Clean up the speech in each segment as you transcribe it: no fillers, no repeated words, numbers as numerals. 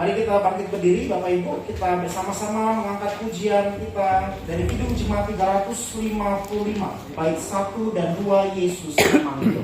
Mari kita bangkit berdiri Bapak Ibu, kita bersama-sama mengangkat pujian kita dari Kidung Jemaat 355, bait 1 dan 2, Yesus memanggil.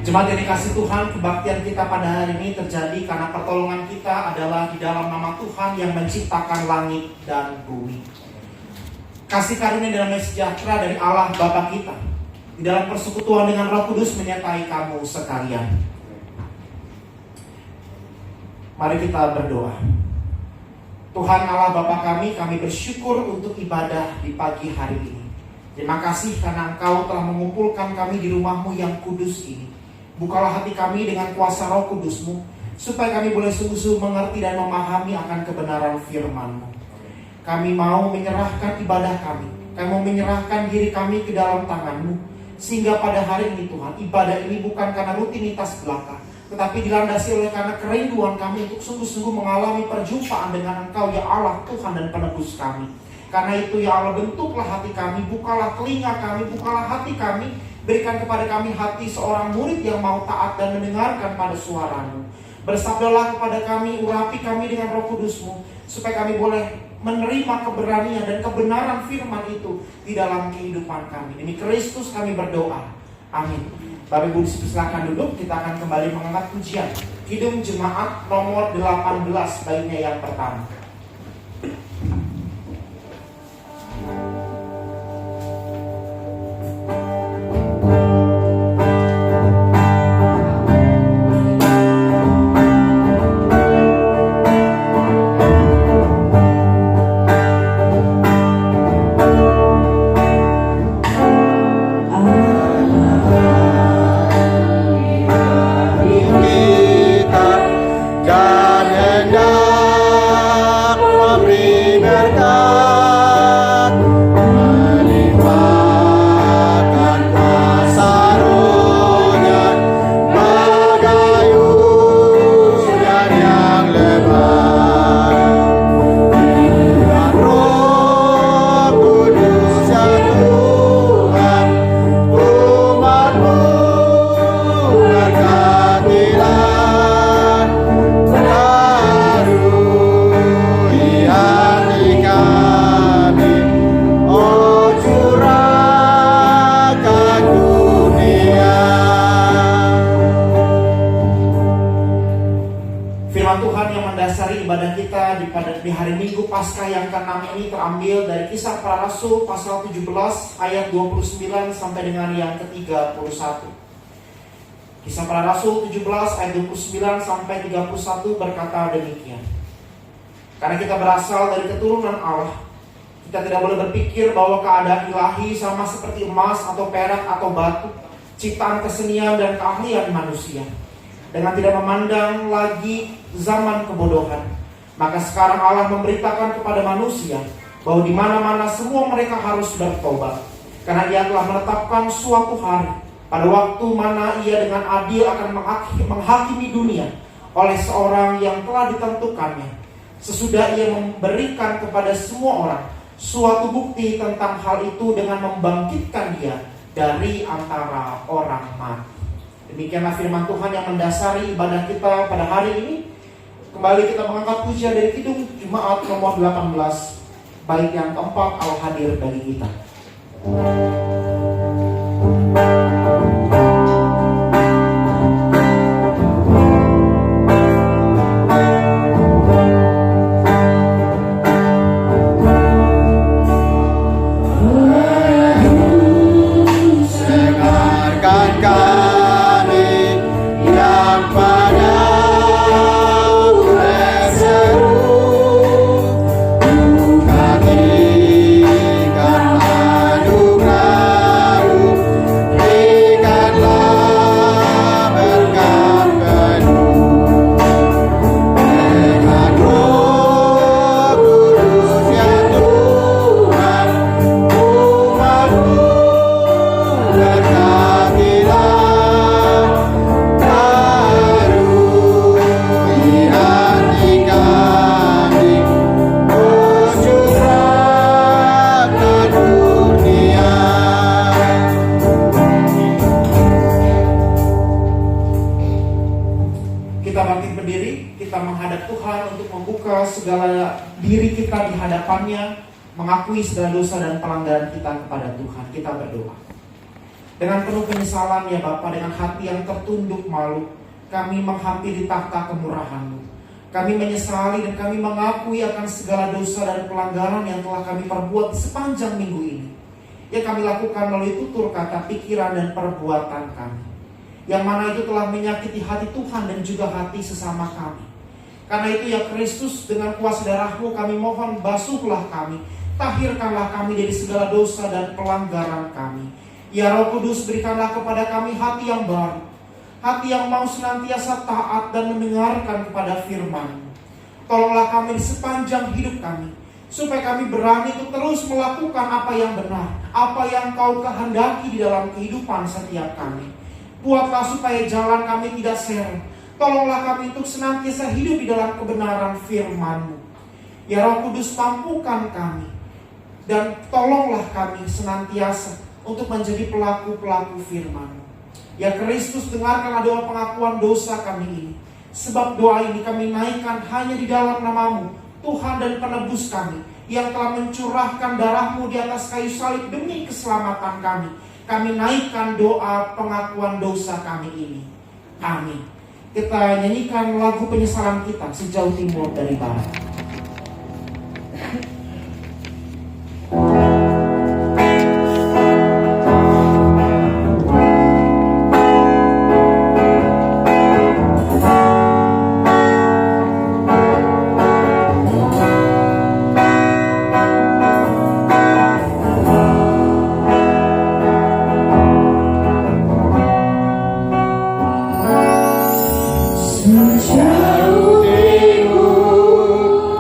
Jemaat yang dikasih Tuhan, kebaktian kita pada hari ini terjadi karena pertolongan kita adalah di dalam nama Tuhan yang menciptakan langit dan bumi. Kasih karunia dan damai sejahtera dari Allah Bapa kita di dalam persekutuan dengan Roh Kudus menyertai kamu sekalian. Mari kita berdoa. Tuhan Allah Bapa kami bersyukur untuk ibadah di pagi hari ini. Terima kasih karena Engkau telah mengumpulkan kami di rumah-Mu yang kudus ini. Bukalah hati kami dengan kuasa Roh Kudus-Mu, supaya kami boleh sungguh-sungguh mengerti dan memahami akan kebenaran firman-Mu. Kami mau menyerahkan ibadah kami mau menyerahkan diri kami ke dalam tangan-Mu, sehingga pada hari ini Tuhan, ibadah ini bukan karena rutinitas belaka, tetapi dilandasi oleh karena kerinduan kami untuk sungguh-sungguh mengalami perjumpaan dengan Engkau, ya Allah, Tuhan dan penebus kami. Karena itu ya Allah, bentuklah hati kami, bukalah telinga kami, bukalah hati kami. Berikan kepada kami hati seorang murid yang mau taat dan mendengarkan pada suara-Mu. Bersabdalah kepada kami, urapi kami dengan Roh Kudus-Mu, supaya kami boleh menerima keberanian dan kebenaran firman itu di dalam kehidupan kami. Demi Kristus kami berdoa. Amin. Bapak Ibu silakan duduk, kita akan kembali mengangkat pujian Kidung Jemaat nomor 18, baitnya yang pertama. Di hari Minggu Paskah yang ke-6 ini terambil dari Kisah Para Rasul pasal 17 ayat 29 sampai dengan yang ke-31. Kisah Para Rasul 17 ayat 29 sampai 31 berkata demikian. Karena kita berasal dari keturunan Allah, kita tidak boleh berpikir bahwa keadaan ilahi sama seperti emas atau perak atau batu, ciptaan kesenian dan keahlian manusia. Dengan tidak memandang lagi zaman kebodohan, Maka sekarang Allah memberitakan kepada manusia bahwa di mana-mana semua mereka harus bertobat. Karena Ia telah menetapkan suatu hari pada waktu mana Ia dengan adil akan menghakimi dunia oleh seorang yang telah ditentukannya. Sesudah Ia memberikan kepada semua orang suatu bukti tentang hal itu dengan membangkitkan Dia dari antara orang mati. Demikianlah firman Tuhan yang mendasari ibadah kita pada hari ini. Kembali kita mengangkat pujian dari Kidung Jemaat nomor 18, bait yang keempat, Allah hadir bagi kita. Mengakui segala dosa dan pelanggaran kita kepada Tuhan. Kita berdoa dengan penuh penyesalan ya Bapa, dengan hati yang tertunduk malu, kami menghampiri takhta kemurahan-Mu. Kami menyesali dan kami mengakui akan segala dosa dan pelanggaran yang telah kami perbuat sepanjang minggu ini. Yang kami lakukan melalui tutur kata, pikiran dan perbuatan kami, yang mana itu telah menyakiti hati Tuhan dan juga hati sesama kami. Karena itu ya Kristus, dengan kuasa darah-Mu kami mohon, basuhlah kami, tahirkanlah kami dari segala dosa dan pelanggaran kami. Ya Roh Kudus, berikanlah kepada kami hati yang baru, hati yang mau senantiasa taat dan mendengarkan kepada firman-Mu. Tolonglah kami sepanjang hidup kami, supaya kami berani untuk terus melakukan apa yang benar, apa yang Kau kehendaki di dalam kehidupan setiap kami. Buatlah supaya jalan kami tidak seret. Tolonglah kami untuk senantiasa hidup di dalam kebenaran firman-Mu. Ya Roh Kudus, mampukan kami, dan tolonglah kami senantiasa untuk menjadi pelaku-pelaku firman-Mu. Ya Kristus, dengarkanlah doa pengakuan dosa kami ini. Sebab doa ini kami naikkan hanya di dalam nama-Mu, Tuhan dan Penebus kami, yang telah mencurahkan darah-Mu di atas kayu salib demi keselamatan kami. Kami naikkan doa pengakuan dosa kami ini. Amin. Kita nyanyikan lagu penyesalan kita, sejauh timur dari barat. Sejauh timur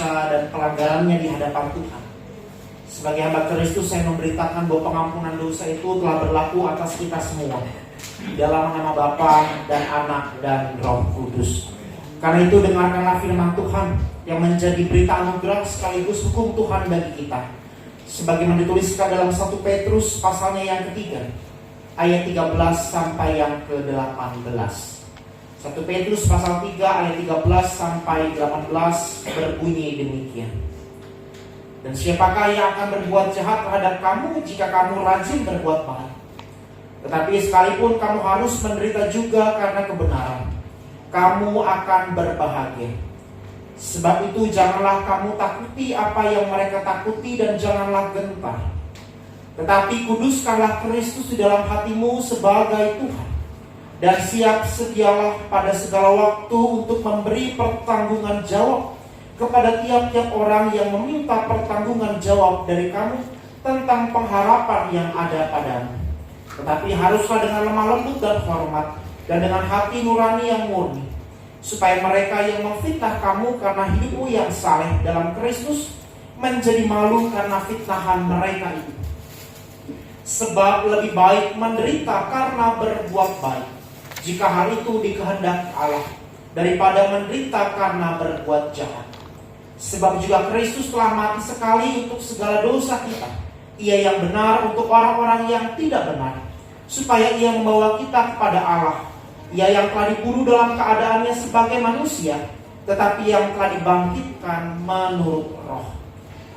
dosa dan pelanggarannya di hadapan Tuhan. Sebagai hamba Kristus, saya memberitakan bahwa pengampunan dosa itu telah berlaku atas kita semua, dalam nama Bapa dan Anak dan Roh Kudus. Karena itu dengarkanlah firman Tuhan yang menjadi berita anugerah sekaligus hukum Tuhan bagi kita. Sebagaimana dituliskan dalam 1 Petrus pasalnya yang ketiga, ayat 13 sampai yang ke-18. 1 Petrus pasal 3 ayat 13 sampai 18 berbunyi demikian. Dan siapakah yang akan berbuat jahat terhadap kamu jika kamu rajin berbuat baik? Tetapi sekalipun kamu harus menderita juga karena kebenaran, kamu akan berbahagia. Sebab itu janganlah kamu takuti apa yang mereka takuti, dan janganlah gentar. Tetapi kuduskanlah Kristus di dalam hatimu sebagai Tuhan, dan siap sedialah pada segala waktu untuk memberi pertanggungan jawab kepada tiap-tiap orang yang meminta pertanggungan jawab dari kamu tentang pengharapan yang ada padamu. Tetapi haruslah dengan lemah lembut dan hormat, dan dengan hati nurani yang murni, supaya mereka yang memfitnah kamu karena hidupmu yang saleh dalam Kristus menjadi malu karena fitnahan mereka itu. Sebab lebih baik menderita karena berbuat baik, jika hal itu dikehendaki Allah, daripada menderita karena berbuat jahat. Sebab juga Kristus telah mati sekali untuk segala dosa kita, Ia yang benar untuk orang-orang yang tidak benar, supaya Ia membawa kita kepada Allah. Ia yang telah dibunuh dalam keadaannya sebagai manusia, tetapi yang telah dibangkitkan menurut roh.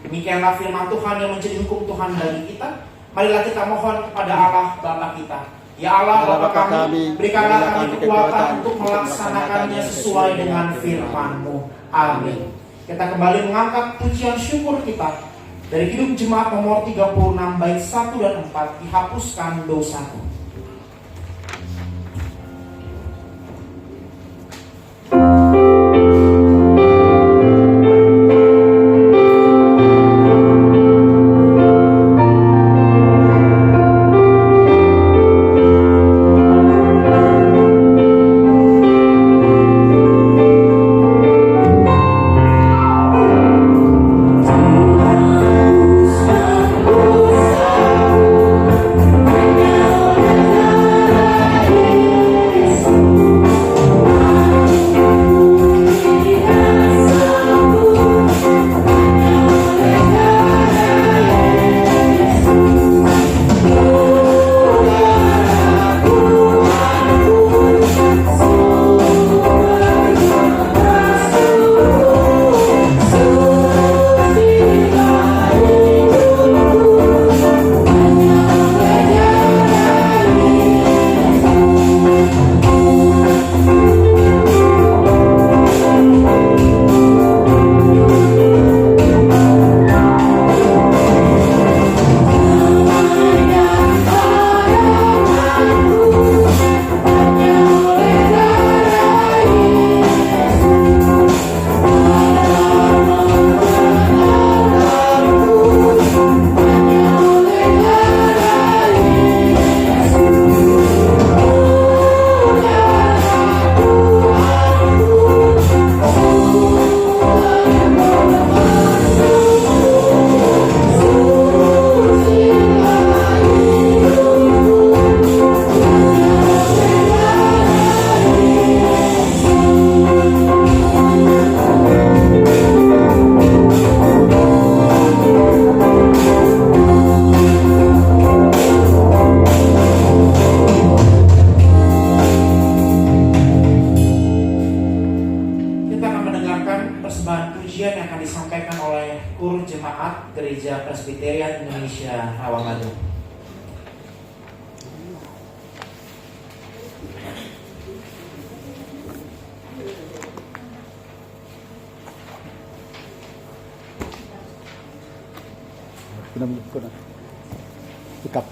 Demikianlah firman Tuhan yang menjadi hukum Tuhan bagi kita. Marilah kita mohon kepada Allah Bapa kita. Ya Allah Bapa kami, berikanlah kami kekuatan untuk melaksanakannya sesuai dengan firman-Mu. Amin. Kita kembali mengangkat pujian syukur kita dari Kidung Jemaat nomor 36 bait 1 dan 4, dihapuskan dosaku. Gereja Presbyterian Indonesia Rawamangun. Ikat.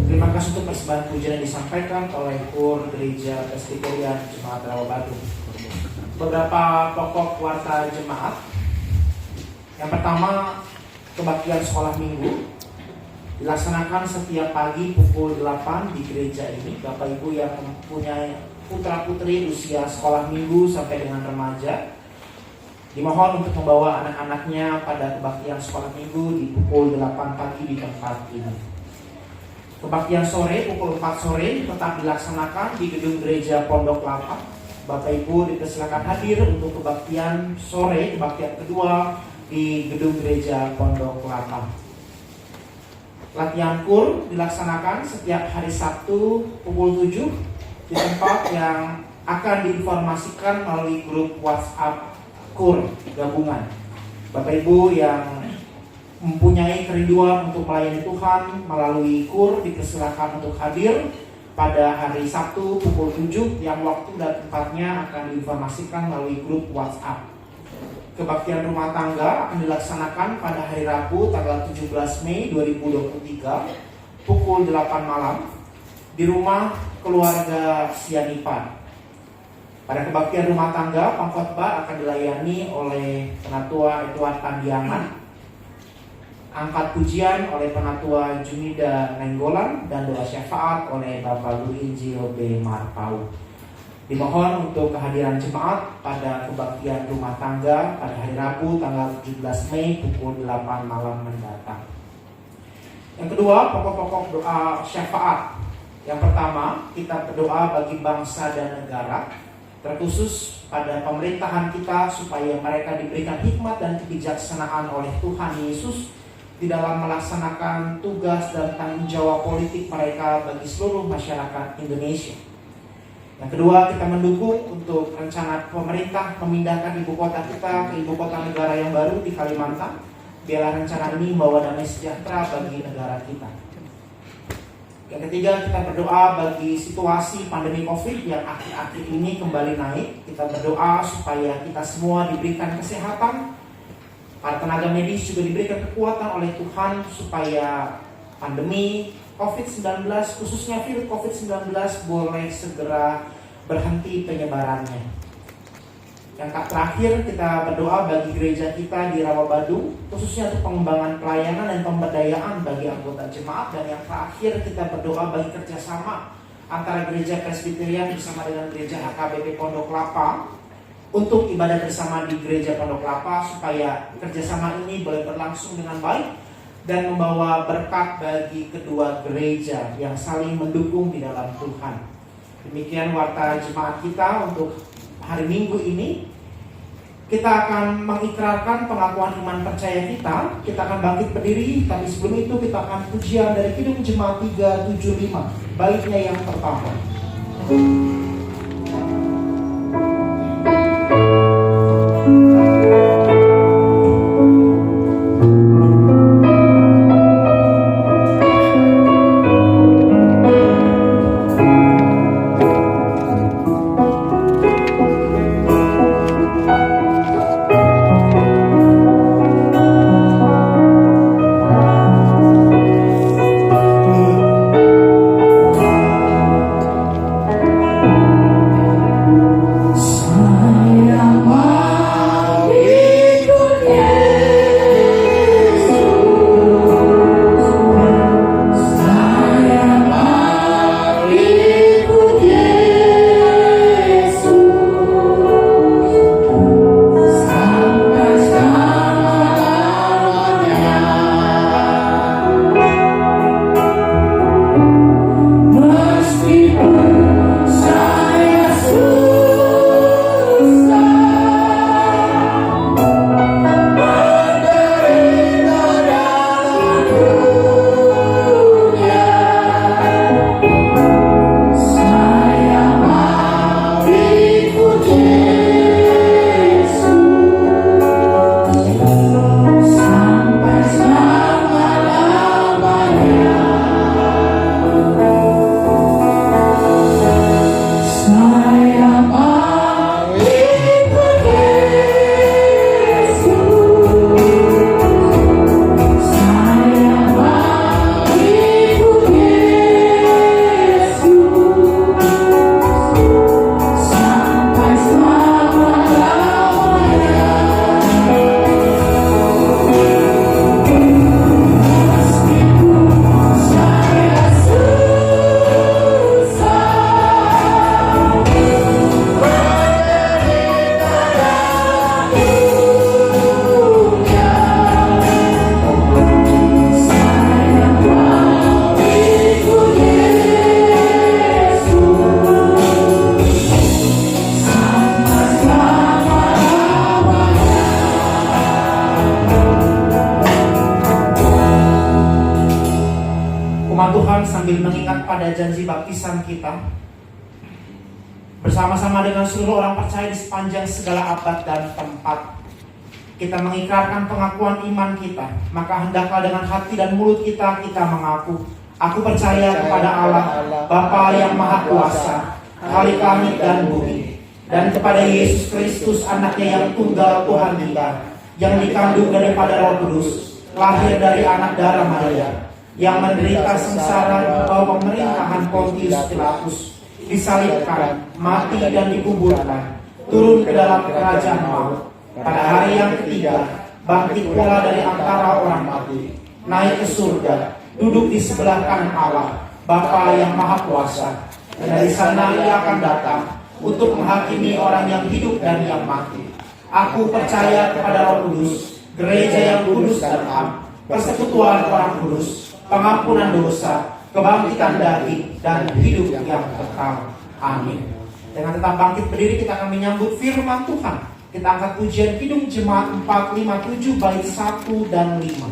Terima kasih untuk persembahan pujian yang disampaikan oleh KUR Gereja Presbyterian Jemaat Rawabadu. Beberapa pokok warta jemaat. Yang pertama, kebaktian sekolah minggu dilaksanakan setiap pagi pukul 8 di gereja ini. Bapak Ibu yang mempunyai putra-putri usia sekolah minggu sampai dengan remaja, dimohon untuk membawa anak-anaknya pada kebaktian sekolah minggu di pukul 8 pagi di tempat ini. Kebaktian sore pukul 4 sore tetap dilaksanakan di gedung gereja Pondok Lapa. Bapak Ibu dipersilakan hadir untuk kebaktian sore, kebaktian kedua di gedung gereja Pondok Lapa. Latihan KUR dilaksanakan setiap hari Sabtu pukul 7 di tempat yang akan diinformasikan melalui grup WhatsApp KUR gabungan. Bapak Ibu yang mempunyai kerinduan untuk melayani Tuhan melalui KUR dipersilakan untuk hadir pada hari Sabtu pukul 7 yang waktu dan tempatnya akan diinformasikan melalui grup WhatsApp. Kebaktian rumah tangga akan dilaksanakan pada hari Rabu tanggal 17 Mei 2023 pukul 8 malam di rumah keluarga Sianipar. Pada kebaktian rumah tangga, pengkhotbah akan dilayani oleh Penatua Edward Tandiangan, angkat pujian oleh Penatua Junida Nenggolan, dan doa syafaat oleh Bapak Guru Injil B. Marpau. Dimohon untuk kehadiran jemaat pada kebaktian rumah tangga pada hari Rabu tanggal 17 Mei pukul 8 malam mendatang. Yang kedua, pokok-pokok doa syafaat. Yang pertama, kita berdoa bagi bangsa dan negara, terkhusus pada pemerintahan kita supaya mereka diberikan hikmat dan kebijaksanaan oleh Tuhan Yesus di dalam melaksanakan tugas dan tanggung jawab politik mereka bagi seluruh masyarakat Indonesia. Yang kedua, kita mendukung untuk rencana pemerintah memindahkan ibu kota kita ke ibu kota negara yang baru di Kalimantan. Biarlah rencana ini membawa damai sejahtera bagi negara kita. Yang ketiga, kita berdoa bagi situasi pandemi COVID yang akhir-akhir ini kembali naik. Kita berdoa supaya kita semua diberikan kesehatan, para tenaga medis juga diberikan kekuatan oleh Tuhan supaya pandemi COVID-19, khususnya virus COVID-19, boleh segera berhenti penyebarannya. Yang terakhir, kita berdoa bagi gereja kita di Rawabadu, khususnya untuk pengembangan pelayanan dan pemberdayaan bagi anggota jemaat. Dan yang terakhir, kita berdoa bagi kerjasama antara gereja Presbyterian bersama dengan gereja HKBP Pondok Lapa untuk ibadah bersama di gereja Pondok Lapa, supaya kerjasama ini boleh berlangsung dengan baik dan membawa berkat bagi kedua gereja yang saling mendukung di dalam Tuhan. Demikian warta jemaat kita untuk hari Minggu ini. Kita akan mengikrarkan pengakuan iman percaya kita. Kita akan bangkit berdiri, tapi sebelum itu kita akan pujian dari Kidung Jemaat 375, baitnya yang pertama. sambil mengingat pada janji baptisan kita, bersama-sama dengan seluruh orang percaya di sepanjang segala abad dan tempat, kita mengikrarkan pengakuan iman kita. Maka hendaklah dengan hati dan mulut kita mengaku, aku percaya kepada Allah, Bapa yang Maha Kuasa, Khalik langit dan bumi, dan kepada Yesus Kristus, anaknya yang tunggal Tuhan kita, yang dikandung daripada Roh Kudus, lahir dari anak darah Maria, yang menderita sengsara di bawah pemerintahan Pontius Pilatus, disalibkan, mati dan dikuburkan, turun ke dalam kerajaan maut, pada hari yang ketiga bangkit pula dari antara orang mati, naik ke surga, duduk di sebelah kanan Allah, Bapa yang Maha Kuasa, dan dari sana Ia akan datang untuk menghakimi orang yang hidup dan yang mati. Aku percaya kepada Roh Kudus, gereja yang kudus dan am, persekutuan orang kudus, pengampunan dosa, kebangkitan daging, dan hidup yang kekal. Amin. Dengan tetap bangkit berdiri, kita akan menyambut firman Tuhan. Kita angkat pujian Kidung Jemaat 457 bait 1 dan 5.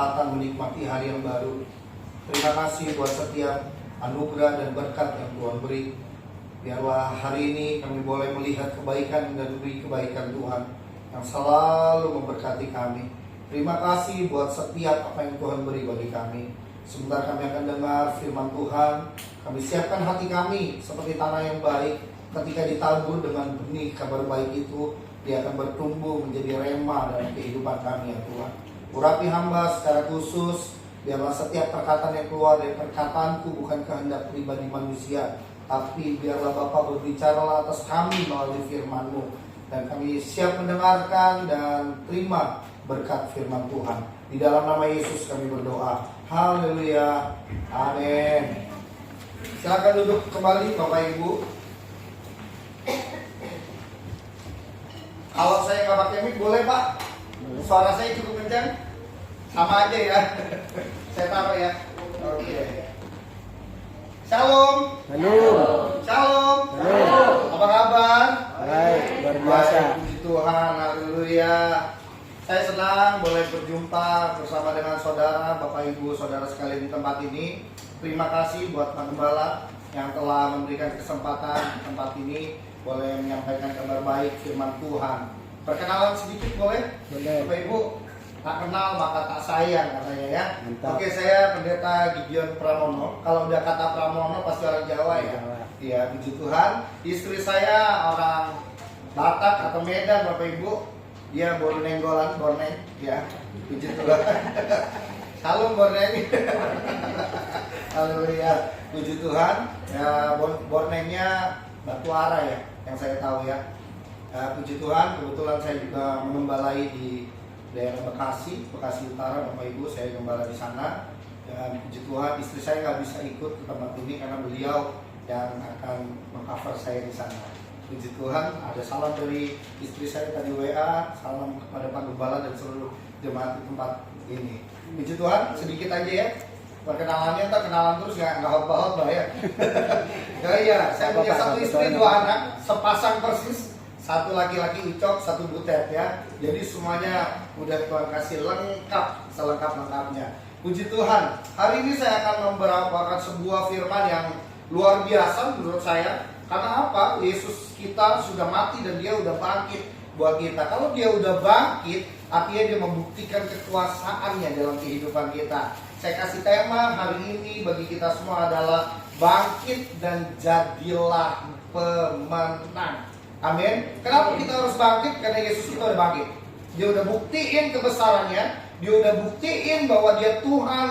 kesempatan menikmati hari yang baru. Terima kasih buat setiap anugerah dan berkat yang Tuhan beri. Biarlah hari ini kami boleh melihat kebaikan dan demi kebaikan Tuhan yang selalu memberkati kami. Terima kasih buat setiap apa yang Tuhan beri bagi kami. Sebentar kami akan dengar firman Tuhan. Kami siapkan hati kami seperti tanah yang baik. Ketika ditabur dengan benih kabar baik itu, dia akan bertumbuh menjadi rema dalam kehidupan kami ya Tuhan. Urapi hamba secara khusus. Biarlah setiap perkataan yang keluar dari perkataanku bukan kehendak pribadi manusia, tapi biarlah Bapa berbicaralah atas kami melalui firman-Mu. Dan kami siap mendengarkan dan terima berkat firman Tuhan. Di dalam nama Yesus kami berdoa. Haleluya. Amin. Silakan duduk kembali Bapak Ibu. Kalau saya nggak pakai mic boleh Pak? Suara saya cukup kencang? Sama aja ya. Saya taruh ya. Oke. Shalom. Halo. Shalom. Halo. Apa kabar? Baik, luar biasa. Baik, puji Tuhan, haleluya. Saya senang boleh berjumpa bersama dengan saudara, Bapak Ibu, saudara sekalian di tempat ini. Terima kasih buat Pak Gembala yang telah memberikan kesempatan di tempat ini boleh menyampaikan kabar baik firman Tuhan. Perkenalan sedikit boleh? Boleh. Bapak Ibu, tak kenal maka tak sayang katanya ya. Mantap. Oke, saya Pendeta Gideon Pramono. Kalau udah kata Pramono pasti orang Jawa ya. Ya, puji Tuhan. Istri saya orang Batak atau Medan, Bapak Ibu. Dia baru nenggolan, Borneng. Ya, puji Tuhan. Salam Borneng. Haleluya. Puji Tuhan. Ya, Bornengnya Batu Ara ya, yang saya tahu ya. Puji Tuhan, kebetulan saya juga mengembalai di daerah Bekasi Utara, Bapak Ibu. Saya gembala di sana. Dan puji Tuhan, istri saya nggak bisa ikut ke tempat ini karena beliau yang akan mengcover saya di sana. Puji Tuhan, ada salam dari istri saya tadi WA, salam kepada Pak Gembala dan seluruh jemaat di tempat ini. Puji Tuhan, sedikit aja ya. Perkenalannya, tak kenalan terus nggak hot-hot lah ya. Ya, saya punya satu istri, dua anak, sepasang persis. Satu laki-laki Ucok, satu butet ya. Jadi semuanya udah Tuhan kasih lengkap, selengkap-lengkapnya. Puji Tuhan, hari ini saya akan membawakan sebuah firman yang luar biasa menurut saya. Karena apa? Yesus kita sudah mati dan dia udah bangkit buat kita. Kalau dia udah bangkit, artinya dia membuktikan kekuasaannya dalam kehidupan kita. Saya kasih tema hari ini bagi kita semua adalah bangkit dan jadilah pemenang. Amin. Kenapa kita harus bangkit? Karena Yesus kita udah bangkit. Dia udah buktiin kebesarannya. Dia udah buktiin bahwa dia Tuhan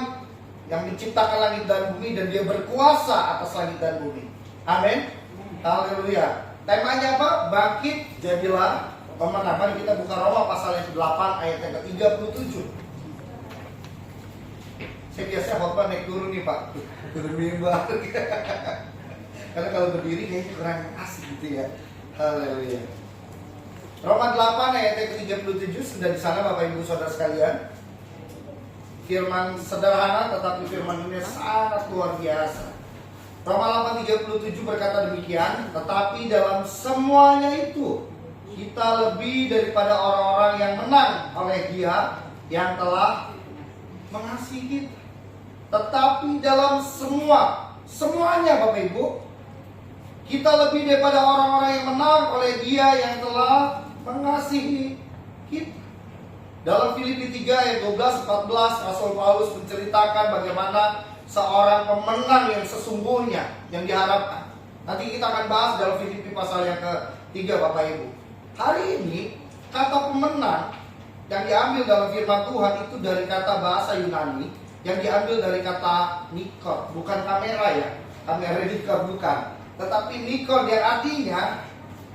yang menciptakan langit dan bumi dan dia berkuasa atas langit dan bumi. Amin. Haleluya. Temanya apa? Bangkit jadilah pemenang. Mari kita buka Roma pasal yang ke-8 ayat yang ke-37. Saya biasa khotbah naik turun nih Pak. Turun mimbar. Karena kalau berdiri kayaknya kurang asik gitu ya. Haleluya. Roma 8 ayat yang ke-37 sudah di sana Bapak Ibu Saudara sekalian. Firman sederhana tetapi firman ini sangat luar biasa. Roma 8:37 berkata demikian, tetapi dalam semuanya itu kita lebih daripada orang-orang yang menang oleh Dia yang telah mengasihi kita. Tetapi dalam semuanya Bapak Ibu, kita lebih daripada orang-orang yang menang oleh Dia yang telah mengasihi kita. Dalam Filipi 3 ayat 12-14 Rasul Paulus menceritakan bagaimana seorang pemenang yang sesungguhnya yang diharapkan. Nanti kita akan bahas dalam Filipi pasal yang ke-3 Bapak Ibu. Hari ini kata pemenang yang diambil dalam firman Tuhan itu dari kata bahasa Yunani yang diambil dari kata nikon, bukan kamera ya. Kamera nikon bukan. Tetapi nikon yang artinya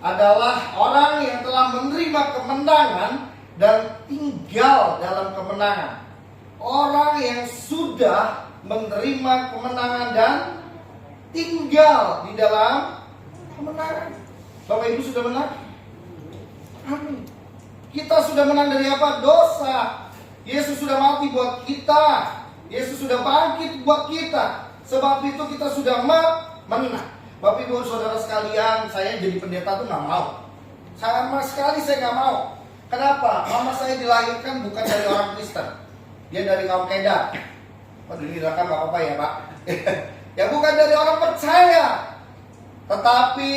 adalah orang yang telah menerima kemenangan dan tinggal dalam kemenangan. Orang yang sudah menerima kemenangan dan tinggal di dalam kemenangan. Bapak Ibu sudah menang? Amin. Kita sudah menang dari apa? Dosa. Yesus sudah mati buat kita. Yesus sudah bangkit buat kita. Sebab itu kita sudah menang. Bapak Ibu Saudara sekalian, saya jadi pendeta tuh gak mau. Sama sekali saya gak mau. Kenapa? Mama saya dilahirkan bukan dari orang Kristen. Dia dari kaum Kedah. Oh, dilahirkan gak apa-apa ya Pak. Ya bukan dari orang percaya. Tetapi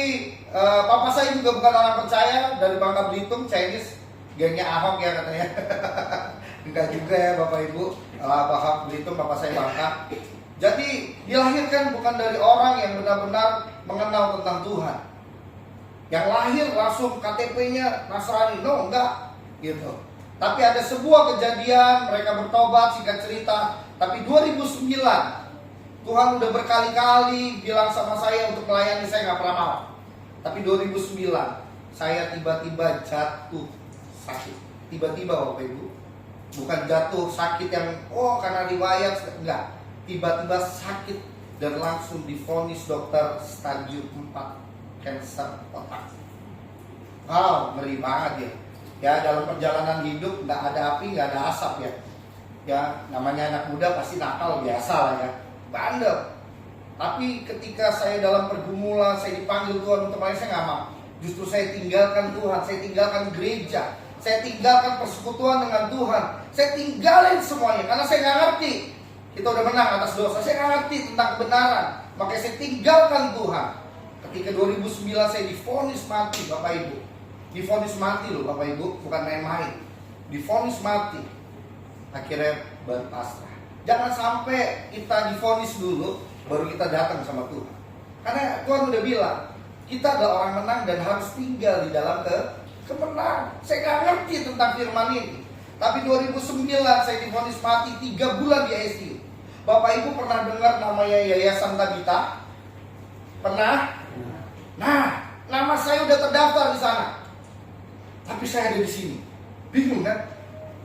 papa saya juga bukan orang percaya. Dari Bangka Belitung, Chinese. Gengnya Ahok ya katanya. Enggak juga ya Bapak Ibu. Ahok Belitung, papa saya Bangka. Jadi dilahirkan bukan dari orang yang benar-benar mengenal tentang Tuhan. Yang lahir langsung KTP-nya Nasrani. No, enggak gitu. Tapi ada sebuah kejadian, mereka bertobat, singkat cerita. Tapi 2009 Tuhan udah berkali-kali bilang sama saya untuk melayani, saya nggak pernah mau. Tapi 2009 saya tiba-tiba jatuh sakit. Tiba-tiba Bapak Ibu. Bukan jatuh sakit yang karena riwayat, enggak. Tiba-tiba sakit dan langsung divonis dokter stadium 4 kanker otak. Wow, ngeri banget ya. Ya dalam perjalanan hidup nggak ada api, nggak ada asap ya. Ya namanya anak muda pasti nakal biasa lah ya, bandel. Tapi ketika saya dalam pergumulan, saya dipanggil Tuhan untuk melayani, saya nggak mau. Justru saya tinggalkan Tuhan, saya tinggalkan gereja, saya tinggalkan persekutuan dengan Tuhan, saya tinggalin semuanya karena saya nggak ngerti. Kita udah menang atas dosa, saya nggak ngerti tentang kebenaran, makanya saya tinggalkan Tuhan. Ketika 2009 saya divonis mati Bapak Ibu. Divonis mati loh Bapak Ibu, bukan main-main. Divonis mati. Akhirnya berpasrah. Jangan sampai kita divonis dulu baru kita datang sama Tuhan. Karena Tuhan udah bilang, kita adalah orang menang dan harus tinggal di dalam kemenangan. Saya nggak ngerti tentang firman ini. Tapi 2009 saya divonis mati 3 bulan di ICU. Bapak Ibu pernah dengar namanya Yayasan Tabita? Pernah? Nah, nama saya udah terdaftar di sana. Tapi saya ada di sini. Bingung kan?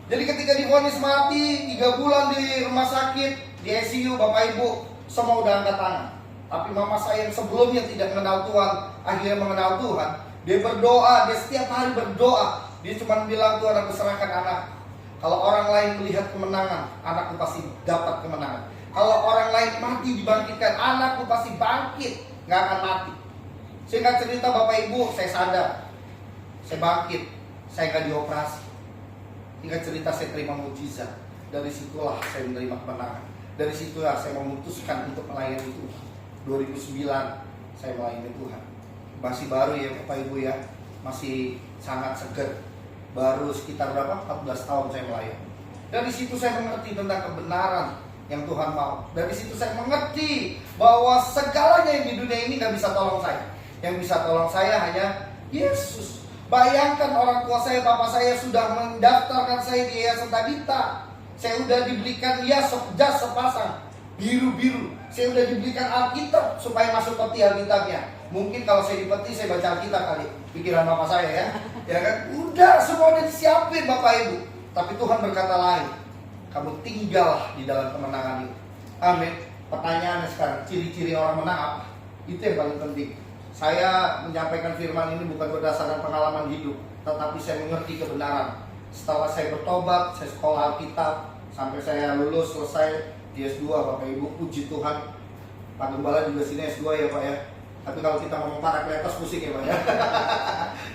Jadi ketika divonis mati 3 bulan di rumah sakit, di ICU, Bapak Ibu semua udah angkat tangan. Tapi mama saya yang sebelumnya tidak mengenal Tuhan, akhirnya mengenal Tuhan. Dia berdoa, dia setiap hari berdoa. Dia cuma bilang, Tuhan, aku serahkan anak. Kalau orang lain melihat kemenangan, anakku pasti dapat kemenangan. Kalau orang lain mati dibangkitkan, anakku pasti bangkit, nggak akan mati. Singkat cerita Bapak Ibu, saya sadar, saya bangkit, saya nggak dioperasi. Singkat cerita saya terima mujizat. Dari situlah saya menerima kemenangan. Dari situlah saya memutuskan untuk melayani Tuhan. 2009 saya melayani Tuhan. Masih baru ya Bapak Ibu ya, masih sangat segar. Baru sekitar berapa? 14 tahun saya melayani. Dari situ saya mengerti tentang kebenaran yang Tuhan mau. Dari situ saya mengerti bahwa segalanya yang di dunia ini gak bisa tolong saya. Yang bisa tolong saya hanya Yesus. Bayangkan orang tua saya, bapak saya sudah mendaftarkan saya di Yayasan Tabita. Saya sudah dibelikan jas sepasang biru-biru. Saya sudah dibelikan Alkitab supaya masuk peti Alkitabnya. Mungkin kalau saya di peti saya baca Alkitab kali. Pikiran bapak saya ya. Ya kan? Udah semua udah disiapin Bapak Ibu. Tapi Tuhan berkata lain. Kamu tinggal di dalam kemenangan itu. Amin. Pertanyaannya sekarang, ciri-ciri orang menang apa? Itu yang paling penting. Saya menyampaikan firman ini bukan berdasarkan pengalaman hidup, tetapi saya mengerti kebenaran. Setelah saya bertobat, saya sekolah Alkitab, sampai saya lulus, selesai di S2 Bapak Ibu, puji Tuhan. Pak Gembala juga sini S2 ya Pak ya. Tapi kalau kita ngomong parakletos pusing ya Pak ya.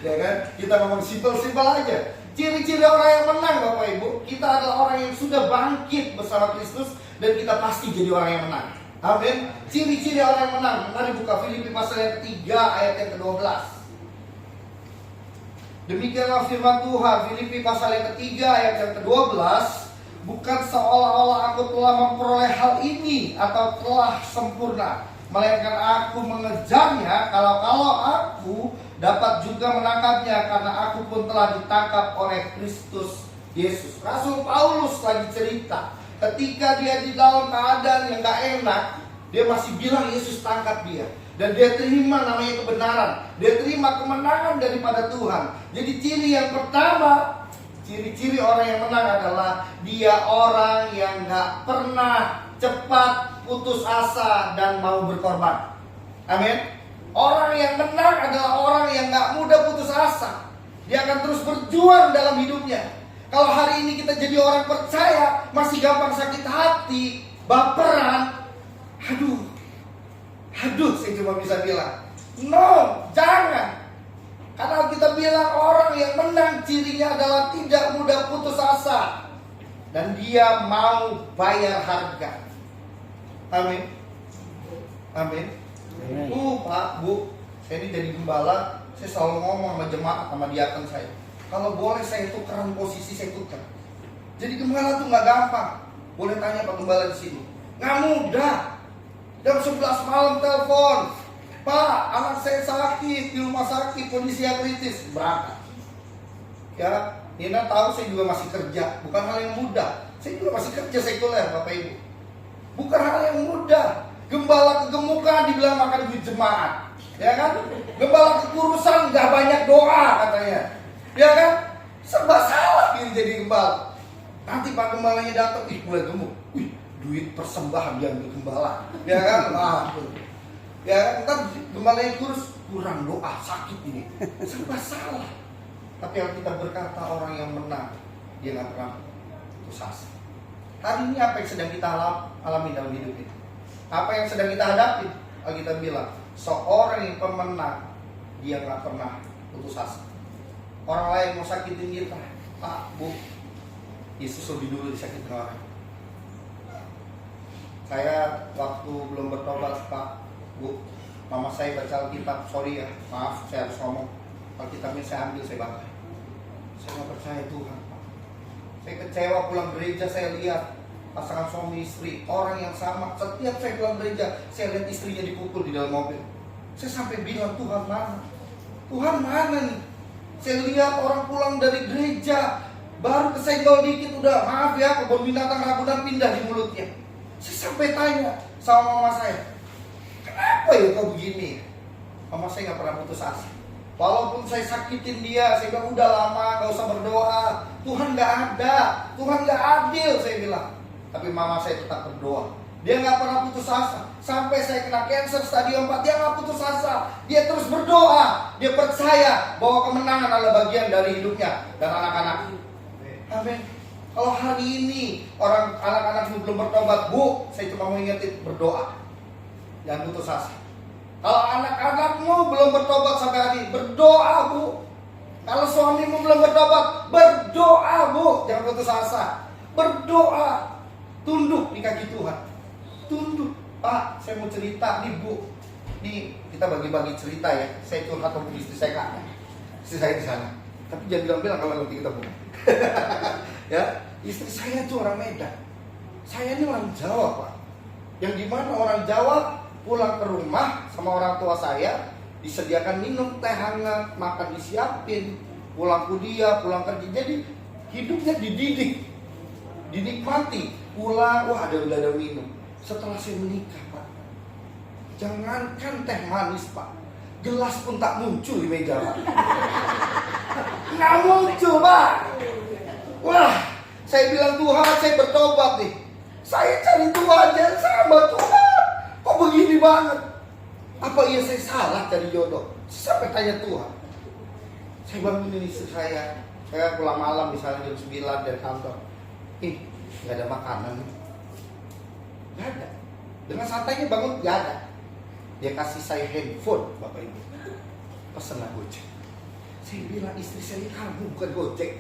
Ya kan? Kita ngomong simpel-simpel aja. Ciri-ciri orang yang menang Bapak Ibu, kita adalah orang yang sudah bangkit bersama Kristus dan kita pasti jadi orang yang menang. Amin. Ciri-ciri orang yang menang. Mari buka Filipi pasal yang ketiga ayat yang ke-12. Demikianlah firman Tuhan, Filipi pasal yang ketiga ayat yang ke-12. Bukan seolah-olah aku telah memperoleh hal ini atau telah sempurna, melainkan aku mengejarnya kalau aku dapat juga menangkapnya, karena aku pun telah ditangkap oleh Kristus Yesus. Rasul Paulus lagi cerita, ketika dia di dalam keadaan yang gak enak, dia masih bilang Yesus tangkap dia. Dan dia terima namanya kebenaran. Dia terima kemenangan daripada Tuhan. Jadi ciri yang pertama, ciri-ciri orang yang menang adalah dia orang yang gak pernah cepat putus asa dan mau berkorban. Amin. Orang yang menang adalah orang yang gak mudah putus asa. Dia akan terus berjuang dalam hidupnya. Kalau hari ini kita jadi orang percaya, masih gampang sakit hati, baperan, aduh, saya cuma bisa bilang, no, jangan. Karena kita bilang orang yang menang cirinya adalah tidak mudah putus asa. Dan dia mau bayar harga. Amin. Amin. Pak, Bu, saya ini jadi gembala, saya selalu ngomong sama jemaat, sama diaken saya. Kalau boleh saya tukeran posisi, saya tuker. Jadi gembala tuh nggak gampang. Boleh tanya Pak Gembala di sini. Nggak mudah. Jam 11 malam telepon, Pak, anak saya sakit di rumah sakit, kondisi yang kritis, berangkat. Ya, Nina tahu saya juga masih kerja, bukan hal yang mudah. Saya juga masih kerja sekuler, Bapak Ibu. Bukan hal yang mudah. Gembala kegemukan dibilang makan duit jemaat, ya kan? Gembala kekurusan nggak banyak doa katanya, ya kan? Serba salah ini jadi gembala. Nanti Pak Gembalanya datang, mulai gemuk, duit persembahan diambil gembala, ya kan? Ya, ntar gembalanya kurang doa, sakit ini, serba salah. Tapi yang kita berkata orang yang menang, dia nggak pernah putus asa. Hari ini apa yang sedang kita alami dalam hidup ini? Apa yang sedang kita hadapi? Kita bilang, seorang yang pemenang, dia nggak pernah putus asa. Orang lain mau sakitin kita, Pak, Bu, Yesus lebih dulu disakitin orang. Saya waktu belum bertobat, Pak, Bu, mama saya baca Alkitab, sorry ya, maaf saya harus ngomong. Alkitabnya saya ambil, saya baca. Saya nggak percaya Tuhan, Pak. Saya kecewa pulang gereja, saya lihat pasangan suami istri, orang yang sama. Setiap saya pulang gereja, saya lihat istrinya dipukul di dalam mobil. Saya sampai bilang, Tuhan mana? Tuhan mana nih? Saya lihat orang pulang dari gereja, baru kesenggol dikit udah, maaf ya, kebun binatang Ragunan pindah di mulutnya. Saya sampai tanya sama mama saya, kenapa ya kau begini? Mama saya gak pernah putus asa. Walaupun saya sakitin dia, saya bilang udah lama, gak usah berdoa. Tuhan gak ada, Tuhan gak adil, saya bilang. Tapi mama saya tetap berdoa. Dia gak pernah putus asa. Sampai saya kena cancer stadium 4, dia gak putus asa. Dia terus berdoa. Dia percaya bahwa kemenangan adalah bagian dari hidupnya dan anak-anak. Amin. Kalau hari ini orang anak-anakmu belum bertobat, Bu, saya cuma mau ingetin berdoa. Jangan putus asa. Kalau anak-anakmu belum bertobat sampai hari ini, berdoa, Bu. Kalau suamimu belum bertobat, berdoa, Bu. Jangan putus asa. Berdoa. Tunduk di kaki Tuhan. Tunduk. Pak, saya mau cerita nih, Bu. Nih, kita bagi-bagi cerita ya. Saya curhat sama istri saya, Kak. Istri saya di sana. Tapi jangan bilang-bilang kalau nanti kita buka. Ya, istri saya tuh orang Medan. Saya ini orang Jawa, Pak. Yang dimana orang Jawa pulang ke rumah sama orang tua saya, disediakan minum teh hangat, makan disiapin, pulang kuliah, pulang kerja. Jadi hidupnya dididik, dinikmati. Pulang, wah udah ada minum. Setelah saya menikah, Pak, jangankan teh manis, Pak, gelas pun tak muncul di meja, Pak. Nggak muncul, Pak. Wah, saya bilang Tuhan, saya bertobat nih. Saya cari Tuhan aja sama Tuhan. Kok begini banget? Apa iya saya salah cari jodoh? Saya sampai tanya Tuhan. Saya bangunin istri saya pulang malam misalnya jam 9 dari kantor. Gak ada makanan nih. Gak ada. Dengan santainya bangun, gak ada. Dia kasih saya handphone, Bapak Ibu. Pesenlah Gojek. Saya bilang istri saya kamu bukan Gojek.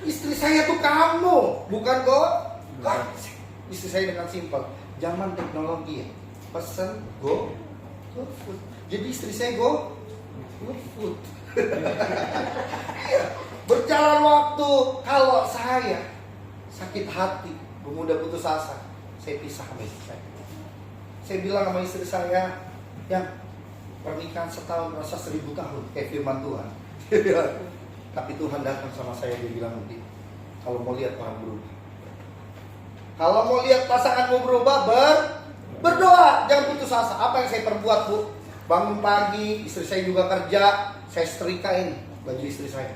Istri saya tuh kamu, bukan Gojek. Istri saya dengan simpel. Zaman teknologi ya. Pesen GoFood. Jadi istri saya GoFood. Berjalan waktu, kalau saya sakit hati, pemuda putus asa, saya pisah sama istri saya. Saya bilang sama istri saya, yang pernikahan setahun rasa 1000 tahun, kayak firman Tuhan. Tapi Tuhan datang sama saya, dia bilang begini, kalau mau lihat orang berubah, kalau mau lihat pasanganmu berubah, berdoa, jangan putus asa. Apa yang saya perbuat, Bu? Bangun pagi, istri saya juga kerja, saya setrikain baju istri saya.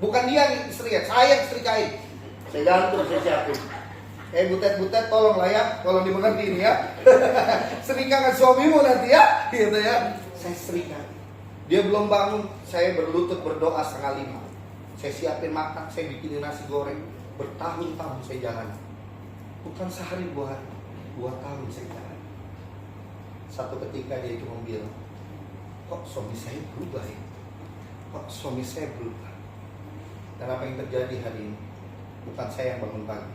Bukan dia nih istrinya, saya setrikain. Saya gantung, saya siapin. Butet-butet, tolong lah ya, tolong dimengerti ini ya. Serikakan suamimu nanti ya, gitu ya. Saya serikain. Dia belum bangun, saya berlutut berdoa 4:30. Saya siapin makan, saya bikinin nasi goreng. Bertahun-tahun saya jalan. Bukan sehari 2 hari, 2 tahun saya jalan. Satu ketika dia cuma bilang, kok suami saya berubah ya? Kok suami saya berubah? Dan apa yang terjadi hari ini? Bukan saya yang bangun pagi,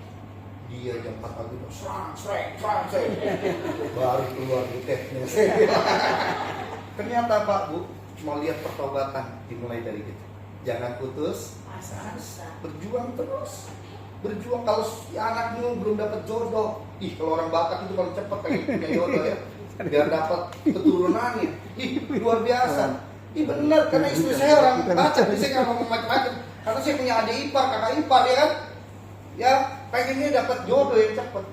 dia jam 4 pagi udah serang, baru keluar butetnya. Ternyata Pak Bu, mau lihat pertobatan dimulai dari kita. Jangan putus asa, berjuang terus. Berjuang. Kalau si anakmu belum dapat jodoh, kalau orang Batak itu paling cepat pengen punya jodoh ya, biar dapat keturunannya. Luar biasa. Benar, karena istri saya orang Batak, saya nggak ngomong macam-macam. Karena saya punya adik ipar, kakak ipar ya kan. Ya, pengennya dapat jodoh yang cepat.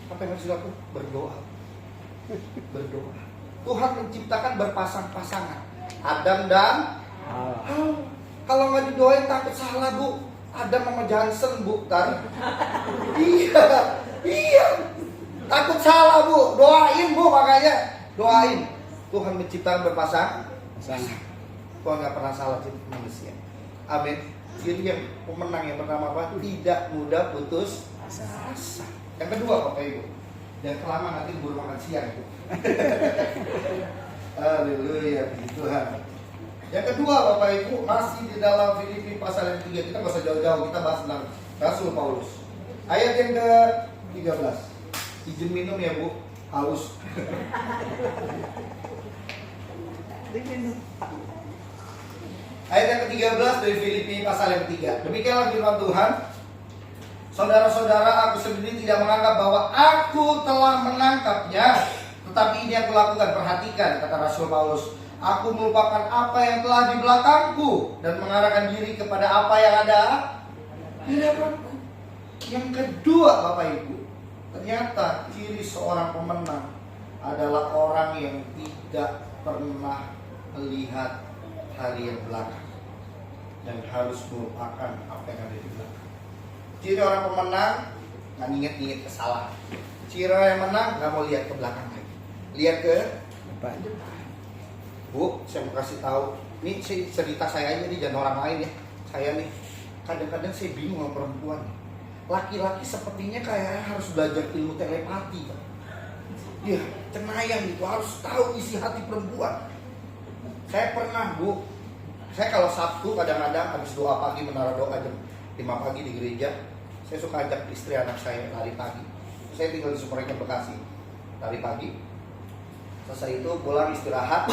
Apa yang harus dilakukan? Berdoa. Berdoa. Tuhan menciptakan berpasang-pasangan, Adam dan Hawa. Kalau nggak didoain takut salah, Bu. Adam sama Johnson, Bu, kan? Iya. Takut salah, Bu. Doain, Bu, makanya doain. Tuhan menciptakan berpasang. Tuhan nggak pernah salah cipta manusia. Amin. Jadi yang pemenang yang pertama apa? Tidak mudah putus asa. Yang kedua, Bapak Ibu, jangan kelamaan nanti keburu makan siang, Bu. Haleluya, Tuhan. Yang kedua, Bapak Ibu, masih di dalam Filipi pasal yang 3. Kita nggak usah jauh-jauh, kita bahas tentang Rasul Paulus. Ayat yang ke-13. Izin minum ya, Bu. Haus. Ayat yang ke-13 dari Filipi pasal yang 3. Demikianlah firman Tuhan. Saudara-saudara, aku sendiri tidak menganggap bahwa aku telah menangkapnya, Tetapi ini aku lakukan, perhatikan kata Rasul Paulus. Aku melupakan apa yang telah di belakangku dan mengarahkan diri kepada apa yang ada di depanku. Yang kedua Bapak Ibu, ternyata ciri seorang pemenang adalah orang yang tidak pernah melihat hari yang belakang dan harus melupakan apa yang ada di belakang. Ciri orang pemenang nggak inget-inget kesalahan. Ciri orang yang menang nggak mau lihat ke belakang lagi, lihat ke depan. Bu, saya mau kasih tahu. Ini cerita saya aja nih, jangan orang lain ya. Saya nih, kadang-kadang saya bingung sama perempuan. Laki-laki sepertinya kayak harus belajar ilmu telepati, Pak. Iya, cenayang itu harus tahu isi hati perempuan. Saya pernah, Bu. Saya kalau Sabtu kadang-kadang habis doa pagi, menara doa jam 5 pagi di gereja, saya suka ajak istri anak saya lari pagi. Saya tinggal di Sumereka, Bekasi. Lari pagi. Selesai itu pulang istirahat.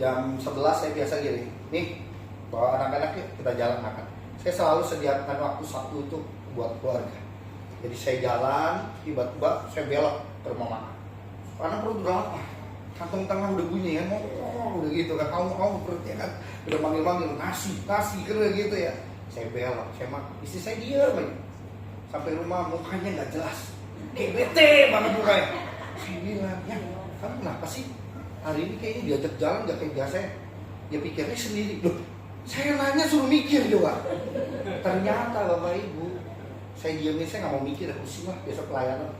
Jam 11 saya biasa gini. Nih, bawa anak-anak yuk, kita jalan makan. Saya selalu sediakan waktu Sabtu itu buat keluarga. Jadi saya jalan, tiba-tiba saya belok ke rumah makan. Karena perut udah lapar, kantong tengah udah bunyi ya, udah gitu kan, kamu perutnya kan udah manggil-manggil nasi kan gitu ya. Saya belok, saya makan, istri saya diam aja. Sampai rumah mukanya nggak jelas, kayak bete banget mukanya. Saya bilang, ya kamu kenapa sih hari ini kayaknya diajak jalan nggak kayak biasa ya? Dia pikirnya sendiri, loh saya nanya suruh mikir juga. Ternyata Bapak Ibu, saya diamin, saya nggak mau mikir, aku sih lah besok pelayanan.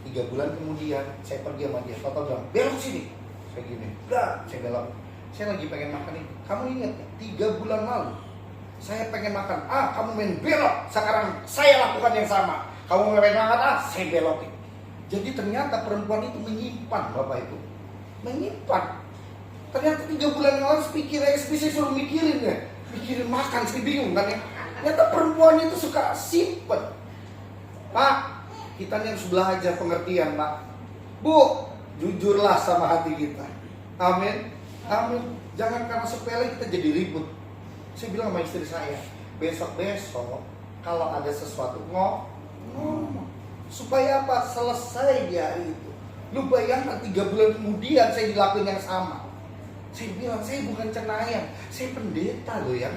3 bulan kemudian saya pergi sama dia, Toto bilang belok sini, saya gini, enggak, saya belok. Saya lagi pengen makan ini. Kamu ingat 3 bulan lalu saya pengen makan, kamu main belok. Sekarang saya lakukan yang sama. Kamu main makan, saya belokin. Jadi ternyata perempuan itu menyimpan, Bapak Ibu, menyimpan. Ternyata 3 bulan lalu saya suruh mikirin ya, mikirin makan, saya bingung kan ya. Ternyata perempuan itu suka simpen. Pak, kita nih harus belajar pengertian, Pak. Bu, jujurlah sama hati kita. Amin. Amin. Jangan karena sepele kita jadi ribut. Saya bilang sama istri saya, besok-besok kalau ada sesuatu ngomong. Supaya apa? Selesai di hari itu. Lu bayangkan 3 bulan kemudian saya dilakuin yang sama. Saya bilang, saya bukan cenayang, saya pendeta loh ya.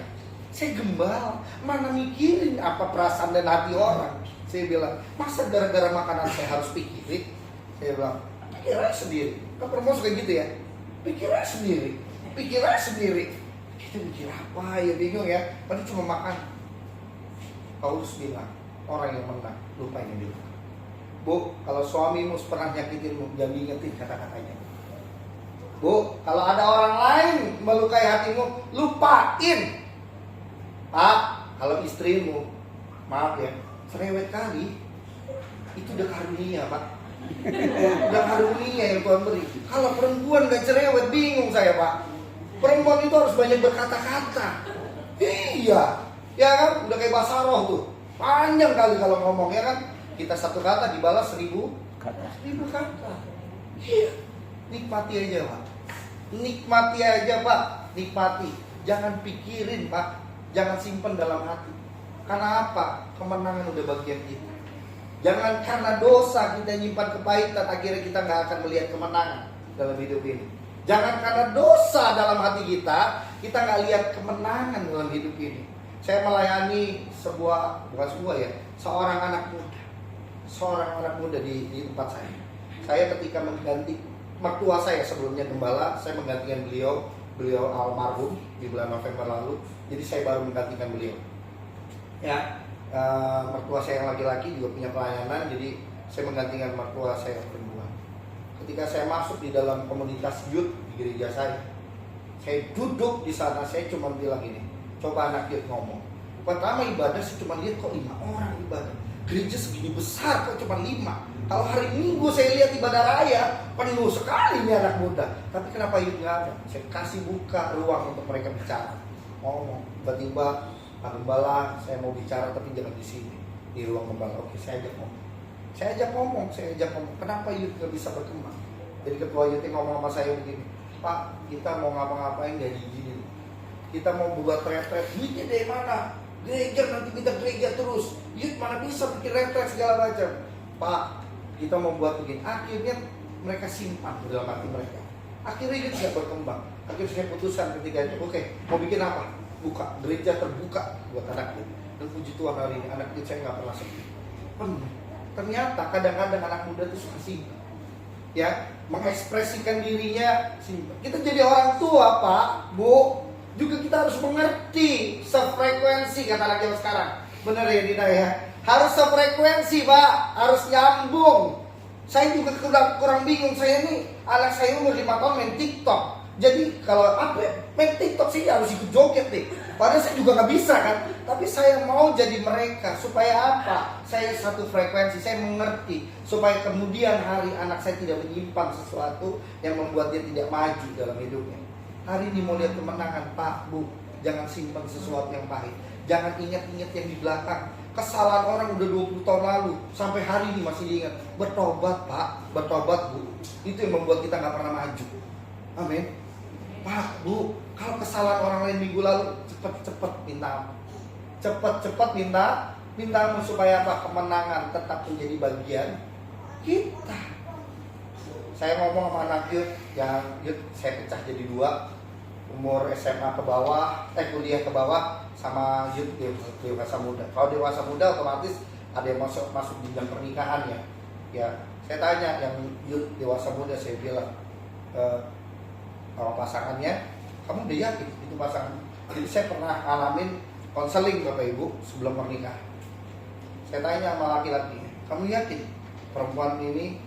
Saya gembala, mana mikirin apa perasaan dan hati orang. Saya bilang, masa gara-gara makanan saya harus pikirin? Saya bilang, pikir aja sendiri. Kan perempuan suka gitu ya, pikir aja sendiri, pikir aja sendiri. Kita mikir apa ya, bingung ya, padahal cuma makan. Paulus bilang, orang yang menang lupa yang bilang. Bu, kalau suamimu pernah nyakitinmu, jangan diingetin kata-katanya. Bu, kalau ada orang lain melukai hatimu, lupain. Pak, kalau istrimu, maaf ya, cerewet kali, itu udah karunia, Pak. Udah karunia yang Tuhan beri. Kalau perempuan gak cerewet, bingung saya, Pak. Perempuan itu harus banyak berkata-kata. Iya, ya kan, udah kayak bahasa roh tuh, panjang kali kalau ngomong ya kan. Kita satu kata dibalas 1000 kata. Iya, nikmati aja, Pak. Nikmati aja, Pak. Nikmati. Jangan pikirin, Pak. Jangan simpen dalam hati. Karena apa? Kemenangan udah bagian kita. Jangan karena dosa kita nyimpan kepahitan, akhirnya kita nggak akan melihat kemenangan dalam hidup ini. Jangan karena dosa dalam hati kita nggak lihat kemenangan dalam hidup ini. Saya melayani seorang anak muda di tempat saya. Saya ketika mengganti mertua saya, sebelumnya gembala, saya menggantikan beliau almarhum di bulan November lalu. Jadi saya baru menggantikan beliau. Ya, mertua saya yang laki-laki juga punya pelayanan, jadi saya menggantikan mertua saya yang perempuan. Ketika saya masuk di dalam komunitas youth di gereja saya duduk di sana, saya cuma bilang ini, coba anak youth ngomong. Pertama ibadah saya cuma lihat kok 5 orang ibadah. Gereja segini besar kok cuma 5. Kalau hari Minggu saya lihat ibadah raya penuh sekali nih anak muda. Tapi kenapa youth nggak ada? Saya kasih buka ruang untuk mereka bicara, ngomong. Tiba-tiba Pak Gembala, saya mau bicara tapi jangan di sini, di ruang gembala. Oke, saya ajak ngomong. Kenapa youth nggak bisa berkembang? Jadi ketua youth ngomong sama saya begini, Pak, kita mau ngapa-ngapain nggak diizinin. Kita mau buat retret, duitnya dari mana? Gereja nanti kita gereja terus. Youth mana bisa bikin retret segala macam. Pak, kita mau buat begini. Akhirnya mereka simpan di dalam hati mereka. Akhirnya itu tidak berkembang. Akhirnya saya putuskan ketika itu, oke, mau bikin apa? Buka, gereja terbuka buat anak itu. Dan puji Tuhan hari ini anak itu saya nggak pernah sepi. Penuh. Ternyata kadang-kadang anak muda itu suka simpan, ya, mengekspresikan dirinya simpan. Kita jadi orang tua, Pak, Bu, juga kita harus mengerti sefrekuensi kata anak zaman sekarang. Benar ya Dina ya? Harus sefrekuensi, Pak, harus nyambung. Saya juga kurang bingung, saya ini anak saya umur 5 tahun main TikTok. Jadi kalau main TikTok sih harus ikut joget deh. Padahal saya juga nggak bisa kan. Tapi saya mau jadi mereka supaya apa? Saya satu frekuensi, saya mengerti supaya kemudian hari anak saya tidak menyimpan sesuatu yang membuat dia tidak maju dalam hidupnya. Hari ini mau lihat kemenangan, Pak, Bu, jangan simpan sesuatu yang pahit. Jangan ingat-ingat yang di belakang. Kesalahan orang udah 20 tahun lalu sampai hari ini masih diingat. Bertobat, Pak, bertobat, Bu. Itu yang membuat kita nggak pernah maju. Amin. Pak, Bu, kalau kesalahan orang lain minggu lalu, cepet-cepet minta. Cepet-cepet mintamu supaya apa? Kemenangan tetap menjadi bagian kita. Saya ngomong sama anak Yud, yang Yud saya pecah jadi 2. Umur SMA ke bawah, kuliah ke bawah, sama Yud dewasa muda. Kalau dewasa muda otomatis ada yang masuk jenjang pernikahan ya. Ya, saya tanya yang Yud dewasa muda, saya bilang sama pasangannya, kamu udah yakin itu pasangan? Jadi saya pernah ngalamin konseling Bapak Ibu sebelum pernikahan. Saya tanya sama laki-laki, kamu yakin perempuan ini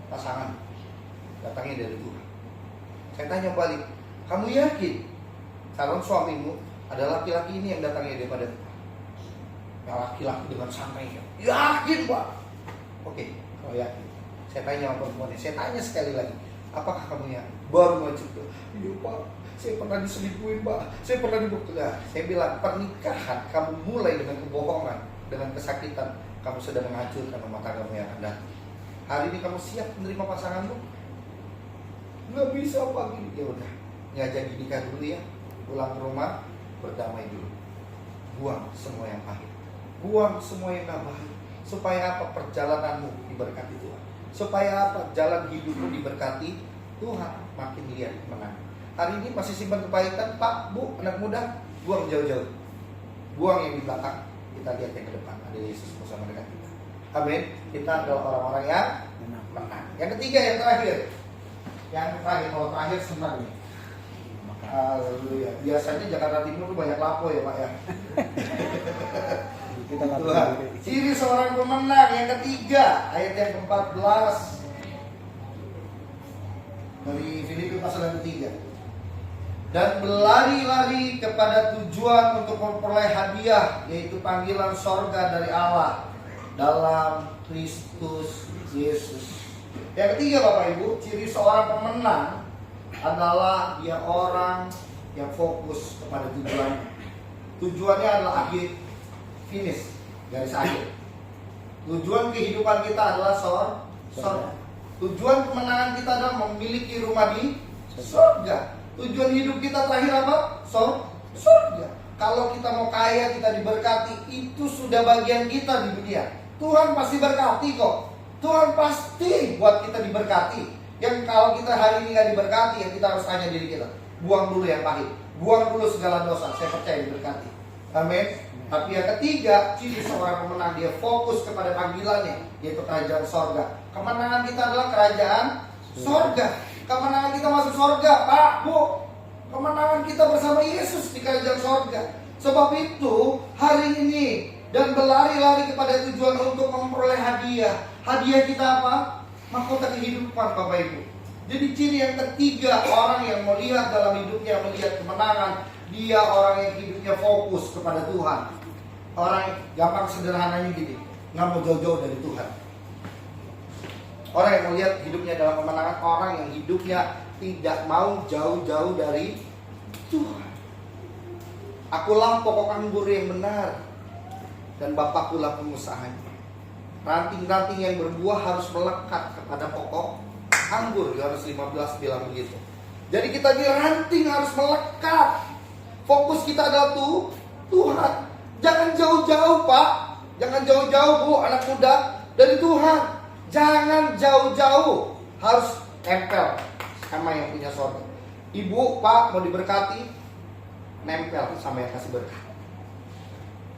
pasangan? Datangnya dari Tuhan. Saya tanya balik, kamu yakin calon suamimu adalah laki-laki ini yang datangnya daripada Tuhan? Ya, laki-laki dengan santainya, yakin Pak. Oke, kalau yakin, saya tanya sama perempuannya, saya tanya sekali lagi, apakah kamu yakin? Baru mau cerita, iya Pak, saya pernah diselingkuhin Pak, saya pernah dibuka. Saya bilang, pernikahan kamu mulai dengan kebohongan, dengan kesakitan, kamu sudah menghancurkan rumah tanggamu yang akan datang. Hari ini kamu siap menerima pasanganmu? Nggak bisa Pak. Ya udah, nggak jadi nikah dulu ya, pulang ke rumah, berdamai dulu, buang semua yang pahit, buang semua yang nggak baik, supaya apa? Perjalananmu diberkati Tuhan, supaya apa? Jalan hidupmu diberkati Tuhan, makin lihat menang. Hari ini masih simpan kepahitan, Pak, Bu, anak muda, buang jauh-jauh, buang yang di belakang, kita lihat yang ke depan. Ada Yesus bersama dengan kita. Amin. Kita adalah orang-orang yang menang. Yang ketiga, yang terakhir. Yang terakhir, kalau terakhir senang nih. Haleluya. Biasanya Jakarta Timur tuh banyak lapo ya Pak ya. Kita Tuhan. Ciri seorang pemenang yang ketiga, ayat yang ke-14 dari Filipi pasal yang ketiga. Dan berlari-lari kepada tujuan untuk memperoleh hadiah, yaitu panggilan sorga dari Allah dalam Kristus Yesus. Yang ketiga Bapak Ibu, ciri seorang pemenang adalah dia orang yang fokus kepada tujuannya. Tujuannya adalah akhir, finish, garis akhir. Tujuan kehidupan kita adalah sorga. Tujuan kemenangan kita adalah memiliki rumah di sorga. Tujuan hidup kita terakhir apa? Sorga. Kalau kita mau kaya, kita diberkati, itu sudah bagian kita di dunia. Tuhan pasti berkati kok. Tuhan pasti buat kita diberkati. Yang kalau kita hari ini gak diberkati, yang kita harus tanya diri kita, buang dulu yang pahit, buang dulu segala dosa. Saya percaya diberkati. Amin. Tapi yang ketiga, ciri seorang pemenang, dia fokus kepada panggilannya, yaitu kerajaan sorga. Kemenangan kita adalah kerajaan sorga. Kemenangan kita masuk sorga, Pak, Bu. Kemenangan kita bersama Yesus di kerajaan sorga. Sebab itu hari ini dan berlari-lari kepada tujuan untuk memperoleh hadiah. Hadiah kita apa? Mahkota kehidupan Bapak Ibu. Jadi ciri yang ketiga, orang yang melihat dalam hidupnya, melihat kemenangan, dia orang yang hidupnya fokus kepada Tuhan. Orang gampang sederhananya gini, nggak mau jauh-jauh dari Tuhan. Orang yang melihat hidupnya dalam kemenangan, orang yang hidupnya tidak mau jauh-jauh dari Tuhan. Akulah pokok anggur yang benar, dan Bapakkulah pengusahanya. Ranting-ranting yang berbuah harus melekat kepada pokok anggur. Yohanes 15 bilang begitu. Jadi kita di ranting harus melekat. Fokus kita adalah Tuhan. Jangan jauh-jauh Pak. Jangan jauh-jauh Bu, anak muda, dari Tuhan. Jangan jauh-jauh. harus nempel sama yang punya sorga. Ibu, Pak mau diberkati, nempel sama yang kasih berkat.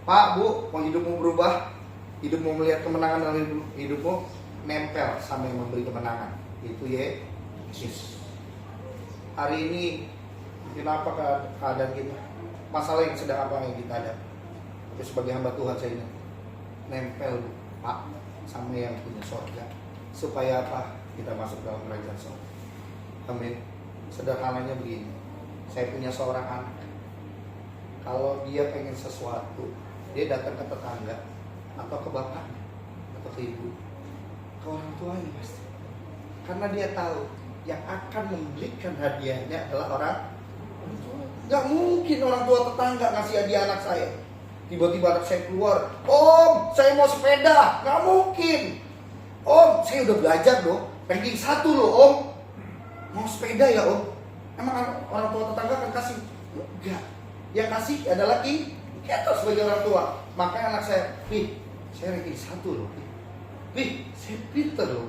Pak, Bu, mau hidupmu berubah, hidupmu melihat kemenangan dalam hidupmu, nempel sama yang memberi kemenangan. Itu Yesus. Hari ini kenapa keadaan kita, masalah yang sedang apa yang kita ada. Tapi sebagai hamba Tuhan saya ini nempel Pak sama yang punya sorga. Supaya apa? Kita masuk dalam kerajaan sorga. Amin. Sederhananya begini, saya punya seorang anak. Kalau dia pengen sesuatu, dia datang ke tetangga atau ke bapaknya atau ke ibu, ke orang tuanya pasti. Karena dia tahu yang akan memberikan hadiahnya adalah orang tua. Gak mungkin orang tua tetangga ngasih hadiah anak saya. Tiba-tiba anak saya keluar, Om, saya mau sepeda. Gak mungkin. Om, saya udah belajar loh, ranking 1 loh Om. Mau sepeda ya Om? Emang orang tua tetangga akan kasih? Enggak. Yang kasih adalah kita sebagai orang tua. Makanya anak saya, saya ranking 1 loh. Saya pinter loh.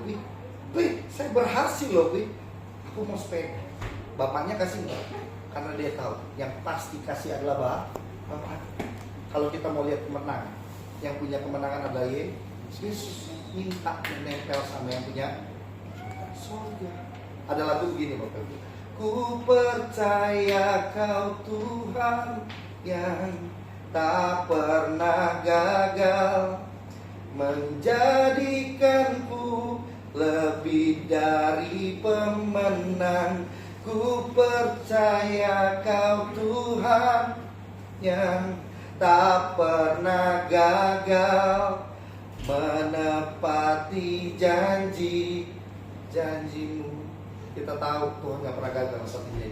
Saya berhasil loh. Aku mau sepeda. Bapaknya kasih enggak? Karena dia tahu yang pasti kasih adalah Bapak. Kalau kita mau lihat kemenangan, yang punya kemenangan adalah Yesus. Minta menempel sama yang punya surga. Ada lagu begini Bapak Ibu. Ku percaya Kau Tuhan yang tak pernah gagal, menjadikanku lebih dari pemenang. Ku percaya Kau Tuhan yang tak pernah gagal, menepati janji-janjimu. Kita tahu Tuhan gak pernah gagal satu janji.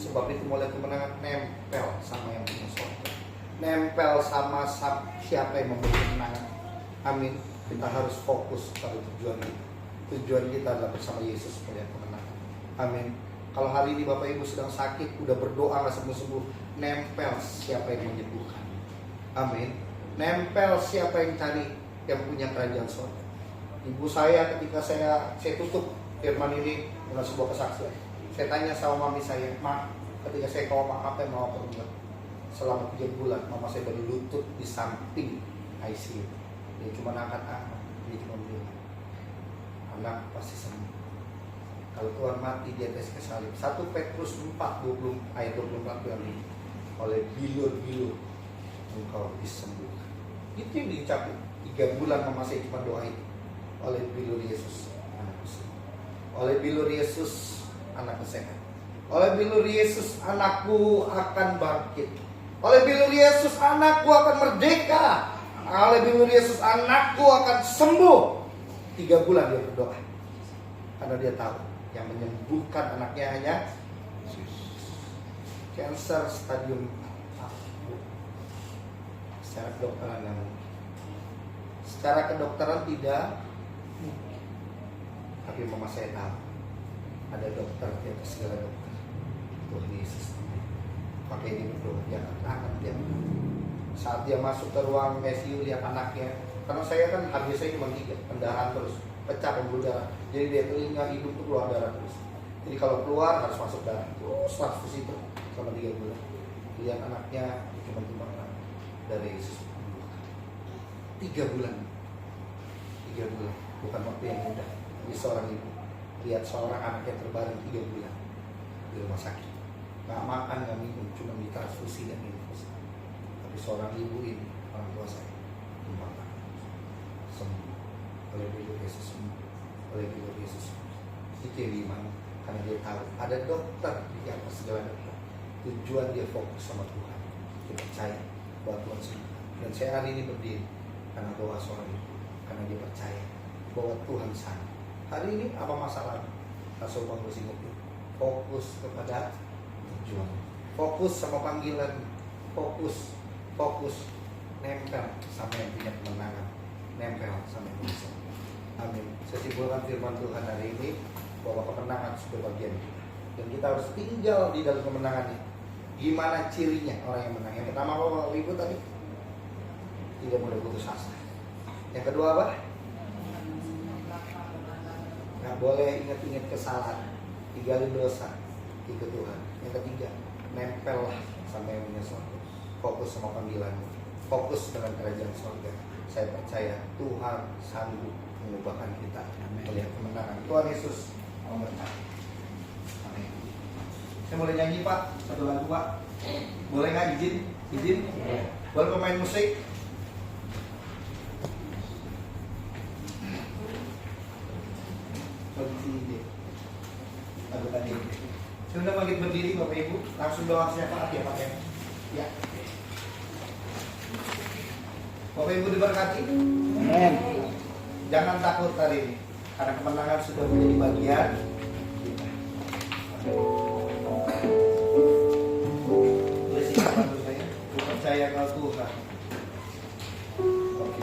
Sebab itu mulai kemenangan nempel sama yang punya sorga, nempel sama siapa yang memberi kemenangan. Amin. Kita harus fokus pada tujuan kita. Tujuan kita adalah bersama Yesus melihat kemenangan. Amin. Kalau hari ini Bapak Ibu sedang sakit, udah berdoa gak sembuh-sembuh, nempel siapa yang menyembuhkan. Amin. Nempel siapa yang cari, yang punya kerajaan sorga. Ibu saya ketika saya tutup firman ini dengan sebuah kesaksian. Saya tanya sama mami saya, Ma, ketika saya ke Mama, apa yang mau perbuat? Selama 3 bulan, Mama saya baru lutut di samping ICU. Dia cuma angkat anak, dia cuma bilang, anak pasti sembuh. Kalau Tuhan mati di atas kayu salib. 1 Petrus 4 ayat 24 bilang, oleh bilur-bilur engkau disembuhkan. Itu yang diucapkan 3 bulan Mama saya cuma doa itu. Oleh bilur Yesus anakku sembuh. Oleh bilur Yesus anakku sehat. Oleh bilur Yesus anakku akan bangkit. Oleh bilur Yesus anakku akan merdeka. Oleh bilur Yesus anakku akan sembuh. 3 bulan dia berdoa. Karena dia tahu yang menyembuhkan anaknya hanya cancer stadium 4. Secara kedokteran yang mungkin. Secara kedokteran tidak mungkin. Tapi Mama saya tahu ada dokter di atas segala dokter. Tuhan Yesus. Makanya dia berdoa, dia akan dia. Saat dia masuk ke ruang ICU lihat anaknya, karena saya kan habis saya cuma 3, pendarahan terus, pecah pembuluh darah. Jadi dia telinga, hidung tuh keluar darah terus. Jadi kalau keluar harus masuk darah terus transfusi itu selama 3 bulan. Lihat anaknya cuma dari Yesus. 3 bulan, 3 bulan, bukan waktu yang mudah. Jadi seorang ibu lihat seorang anaknya terbaring 3 bulan di rumah sakit, nggak makan, nggak minum, cuma ditransfusi dan infus. Tapi seorang ibu ini, orang tua saya, sembuh oleh bilur Yesus, oleh bilur Yesus. Itu yang dimana, karena dia tahu ada dokter di atas segala dokter. Tujuan dia fokus sama Tuhan, dia percaya bahwa Tuhan sembuh. Dan saya hari ini berdiri karena doa seorang ibu, karena dia percaya bahwa Tuhan sana. Hari ini apa masalah? Langsung fokus itu, fokus kepada tujuan, fokus sama panggilan, fokus nempel sama yang punya kemenangan, nempel sama yang bisa. Amin. Saya simpulkan firman Tuhan hari ini bahwa kemenangan sudah bagian kita, dan kita harus tinggal di dalam kemenangannya. Gimana cirinya orang yang menang? Yang pertama Bapak Ibu tadi, tidak mudah putus asa. Yang kedua apa? Gak boleh ingat-ingat kesalahan, tinggalin dosa, ikut Tuhan. Yang ketiga, nempellah sama yang punya sorga. Fokus sama panggilanmu, fokus dengan kerajaan sorga. Saya percaya Tuhan sanggup mengubahkan kita melihat kemenangan. Tuhan Yesus memberkati. Amin. Saya boleh nyanyi Pak, satu lagu Pak? Boleh nggak izin? Izin? Boleh pemain musik? Kondisi ini. Lagu tadi. Sudah bangkit berdiri Bapak Ibu, langsung doa syafaat ya Pak ya. Ya. Bapak Ibu diberkati. Amin. Jangan takut hari ini, karena kemenangan sudah menjadi bagian kita. Boleh sikat menurut saya. Aku percaya kau Tuhan. Oke.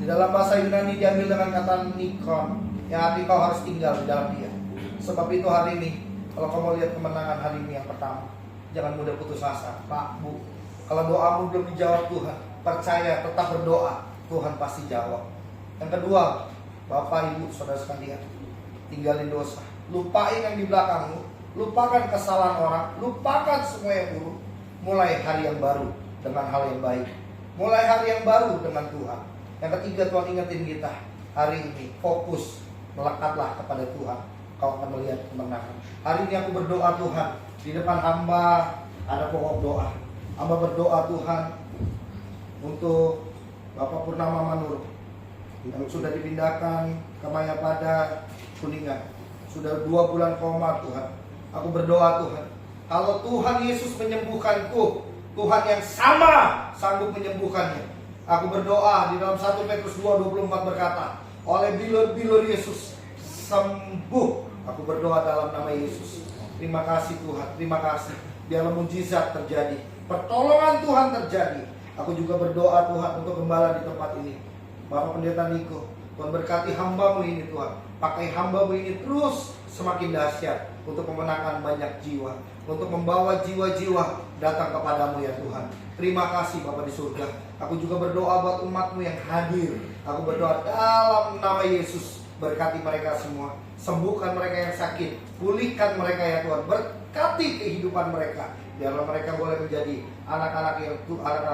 Di dalam bahasa Yunani diambil dengan kata nikon, yang arti kau harus tinggal di dalam dia. Sebab itu hari ini, kalau kau mau lihat kemenangan hari ini yang pertama, jangan mudah putus asa, Pak, Bu. Kalau doamu belum dijawab Tuhan, percaya, tetap berdoa, Tuhan pasti jawab. Yang kedua, Bapak, Ibu, Saudara sekalian, tinggalin dosa, lupain yang di belakangmu, lupakan kesalahan orang, lupakan semua yang buruk. Mulai hari yang baru dengan hal yang baik, mulai hari yang baru dengan Tuhan. Yang ketiga, Tuhan ingetin kita hari ini, fokus, melekatlah kepada Tuhan, kau akan melihat kemenangan. Hari ini aku berdoa Tuhan, di depan hamba ada pokok doa. Hamba berdoa Tuhan untuk Bapak Purnama Manur yang sudah dipindahkan ke Mayapada, Kuningan. Sudah 2 bulan koma Tuhan. Aku berdoa Tuhan, kalau Tuhan Yesus menyembuhkanku, Tuhan yang sama sanggup menyembuhkannya. Aku berdoa di dalam 1 Petrus 2:24 berkata, oleh bilur-bilur Yesus sembuh. Aku berdoa dalam nama Yesus. Terima kasih Tuhan, terima kasih. Biarlah mujizat terjadi, pertolongan Tuhan terjadi. Aku juga berdoa Tuhan untuk gembala di tempat ini, Bapak Pendeta Niko. Tuhan berkati hamba-Mu ini Tuhan. Pakai hamba-Mu ini terus semakin dahsyat untuk memenangkan banyak jiwa, untuk membawa jiwa-jiwa datang kepadamu ya Tuhan. Terima kasih Bapa di surga. Aku juga berdoa buat umat-Mu yang hadir. Aku berdoa dalam nama Yesus. Berkati mereka semua. Sembuhkan mereka yang sakit. Pulihkan mereka ya Tuhan. Berkati kehidupan mereka. Biarlah mereka boleh menjadi anak-anak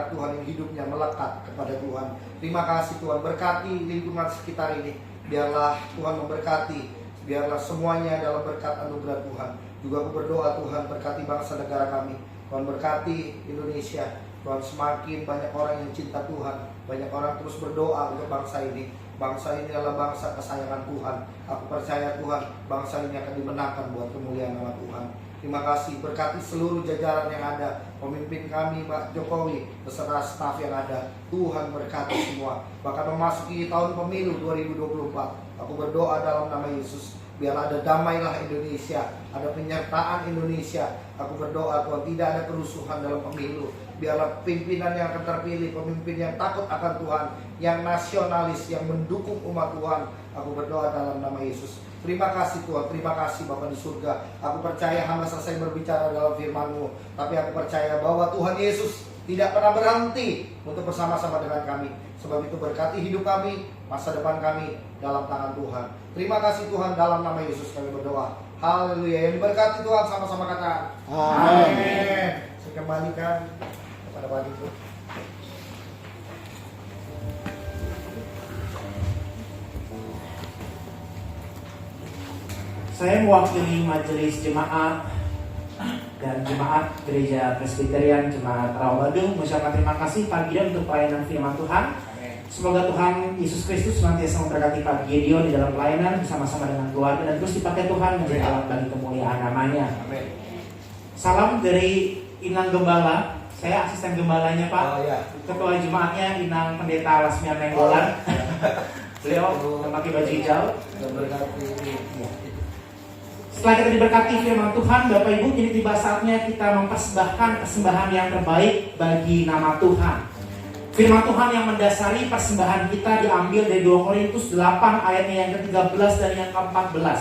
Tuhan yang hidupnya melekat kepada Tuhan. Terima kasih Tuhan. Berkati lingkungan sekitar ini. Biarlah Tuhan memberkati. Biarlah semuanya dalam berkat anugerah Tuhan. Juga aku berdoa Tuhan berkati bangsa negara kami. Tuhan berkati Indonesia. Tuhan semakin banyak orang yang cinta Tuhan. Banyak orang terus berdoa untuk bangsa ini. Bangsa ini adalah bangsa kesayangan Tuhan. Aku percaya Tuhan bangsa ini akan dimenangkan buat kemuliaan nama Tuhan. Terima kasih, berkati seluruh jajaran yang ada. Pemimpin kami Pak Jokowi beserta staf yang ada. Tuhan berkati semua. Bahkan memasuki tahun pemilu 2024. Aku berdoa dalam nama Yesus. Biar ada damailah Indonesia, ada penyertaan Indonesia. Aku berdoa Tuhan tidak ada kerusuhan dalam pemilu. Biarlah pimpinan yang akan terpilih, pemimpin yang takut akan Tuhan, yang nasionalis, yang mendukung umat Tuhan. Aku berdoa dalam nama Yesus. Terima kasih Tuhan, terima kasih Bapa di surga. Aku percaya hamba selesai berbicara dalam firman-Mu, tapi aku percaya bahwa Tuhan Yesus tidak pernah berhenti untuk bersama-sama dengan kami. Sebab itu berkati hidup kami, masa depan kami dalam tangan Tuhan. Terima kasih Tuhan, dalam nama Yesus kami berdoa. Haleluya. Yang diberkati Tuhan sama-sama kata amin. Saya kembalikan kepada Pak Dito. Saya mewakili majelis jemaat dan jemaat Gereja Presbyterian Jemaat Rawabaduh mengucapkan terima kasih Pak Gideon untuk pelayanan firman Tuhan. Semoga Tuhan Yesus Kristus senantiasa memberkati Pak Gideon di dalam pelayanan bersama-sama dengan keluarga dan terus dipakai Tuhan menjadi alat bagi kemuliaan namanya. Salam dari Inang Gembala. Saya asisten gembalanya Pak. Ketua jemaatnya Inang Pendeta Lasmian Nenggolan. Beliau memakai baju hijau. Setelah kita diberkati firman Tuhan, Bapak Ibu, kini tiba saatnya kita mempersembahkan persembahan yang terbaik bagi nama Tuhan. Firman Tuhan yang mendasari persembahan kita diambil dari 2 Korintus 8 ayatnya yang ke-13 dan yang ke-14.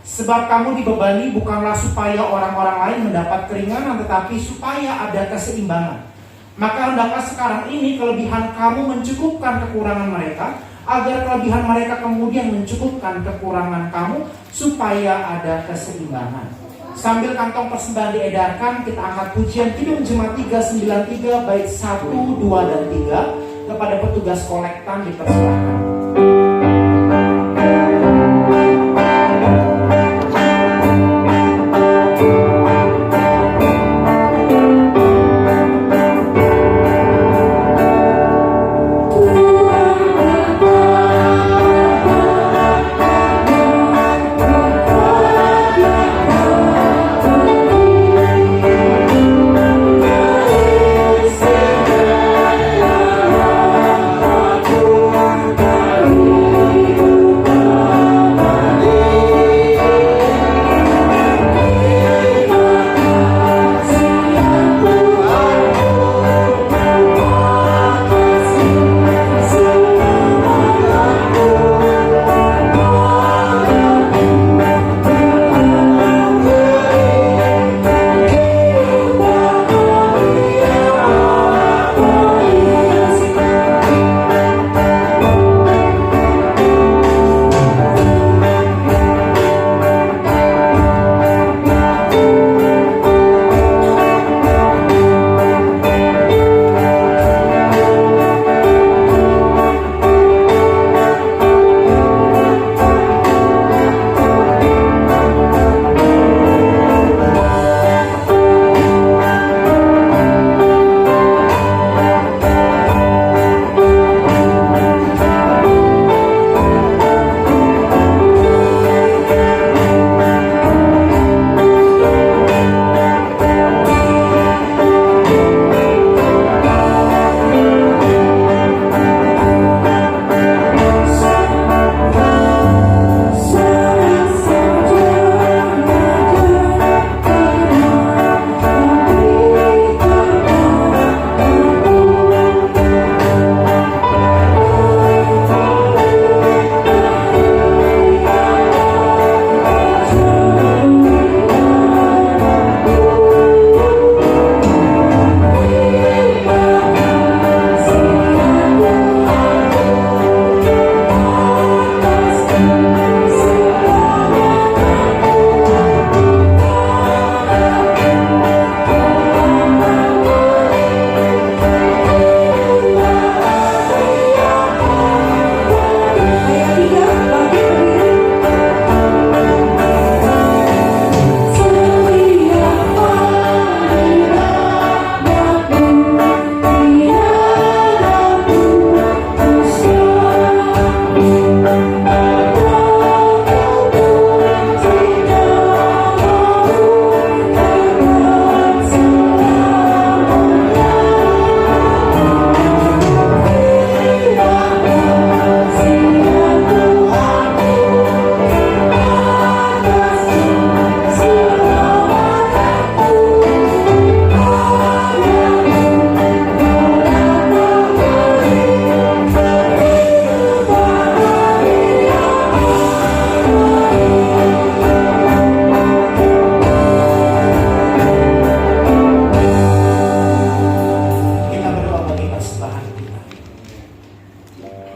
Sebab kamu dibebani bukanlah supaya orang-orang lain mendapat keringanan, tetapi supaya ada keseimbangan. Maka hendaklah sekarang ini kelebihan kamu mencukupkan kekurangan mereka, agar kelebihan mereka kemudian mencukupkan kekurangan kamu, supaya ada keseimbangan. Sambil kantong persembahan diedarkan, kita angkat pujian Kidung Jemaat 393 bait 1, 2, dan 3 kepada petugas kolektan dipersilakan. Amin.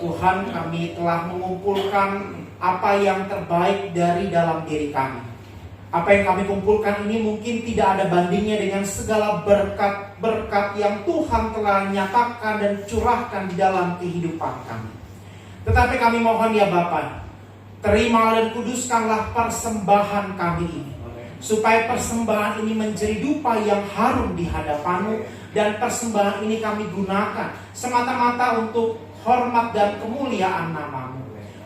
Tuhan, kami telah mengumpulkan apa yang terbaik dari dalam diri kami. Apa yang kami kumpulkan ini mungkin tidak ada bandingnya dengan segala berkat-berkat yang Tuhan telah nyatakan dan curahkan di dalam kehidupan kami. Tetapi kami mohon ya Bapa, terima dan kuduskanlah persembahan kami ini, supaya persembahan ini menjadi dupa yang harum di hadapan-Mu, dan persembahan ini kami gunakan semata-mata untuk hormat dan kemuliaan nama-Mu.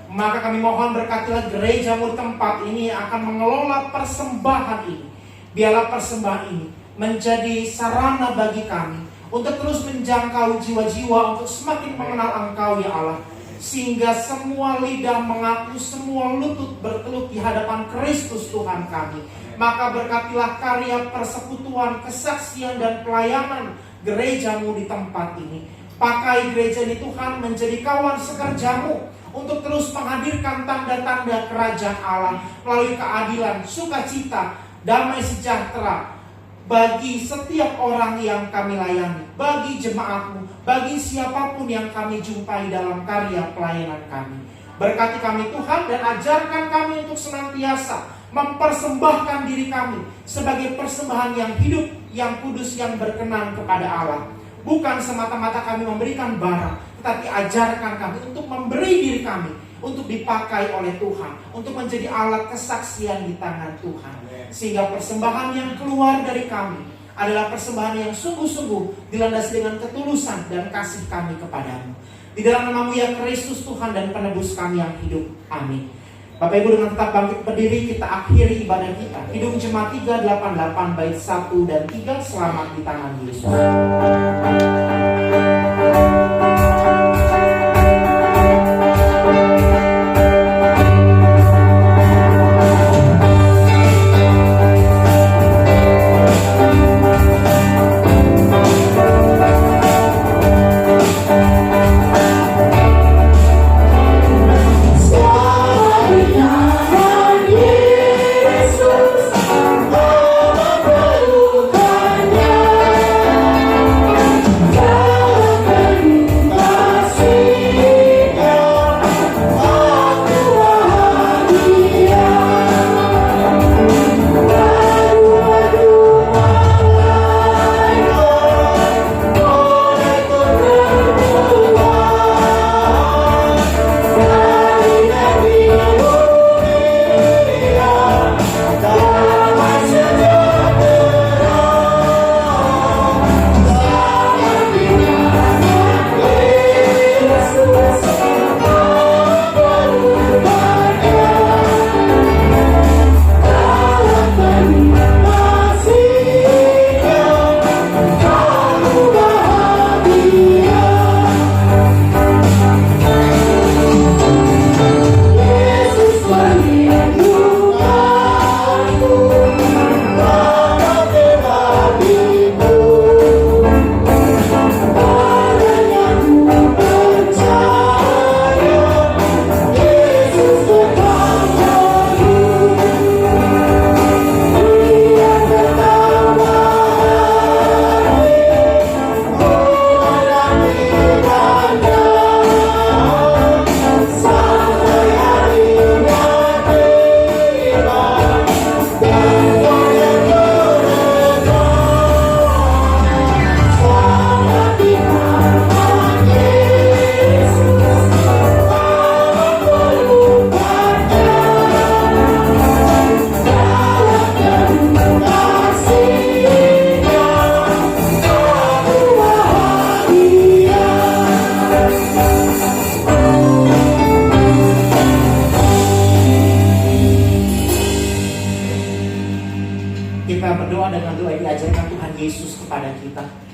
Maka kami mohon berkatilah gereja-Mu tempat ini yang akan mengelola persembahan ini. Biarlah persembahan ini menjadi sarana bagi kami untuk terus menjangkau jiwa-jiwa, untuk semakin mengenal Engkau ya Allah, sehingga semua lidah mengaku, semua lutut berteluk di hadapan Kristus Tuhan kami. Maka berkatilah karya persekutuan, kesaksian dan pelayanan gereja-Mu di tempat ini. Pakai gereja ini Tuhan menjadi kawan sekerja-Mu untuk terus menghadirkan tanda-tanda kerajaan Allah melalui keadilan, sukacita, damai sejahtera bagi setiap orang yang kami layani, bagi jemaat-Mu, bagi siapapun yang kami jumpai dalam karya pelayanan kami. Berkati kami Tuhan, dan ajarkan kami untuk senantiasa mempersembahkan diri kami sebagai persembahan yang hidup, yang kudus, yang berkenan kepada Allah. Bukan semata-mata kami memberikan barang, tetapi ajarkan kami untuk memberi diri kami untuk dipakai oleh Tuhan, untuk menjadi alat kesaksian di tangan Tuhan. Sehingga persembahan yang keluar dari kami adalah persembahan yang sungguh-sungguh dilandasi dengan ketulusan dan kasih kami kepadamu. Di dalam nama-Mu ya Kristus Tuhan dan penebus kami yang hidup. Amin. Bapak Ibu, dengan tetap bangkit berdiri, kita akhiri ibadah kita. Kidung Jemaat 388 bait 1 dan 3, selamat di tangan Yesus.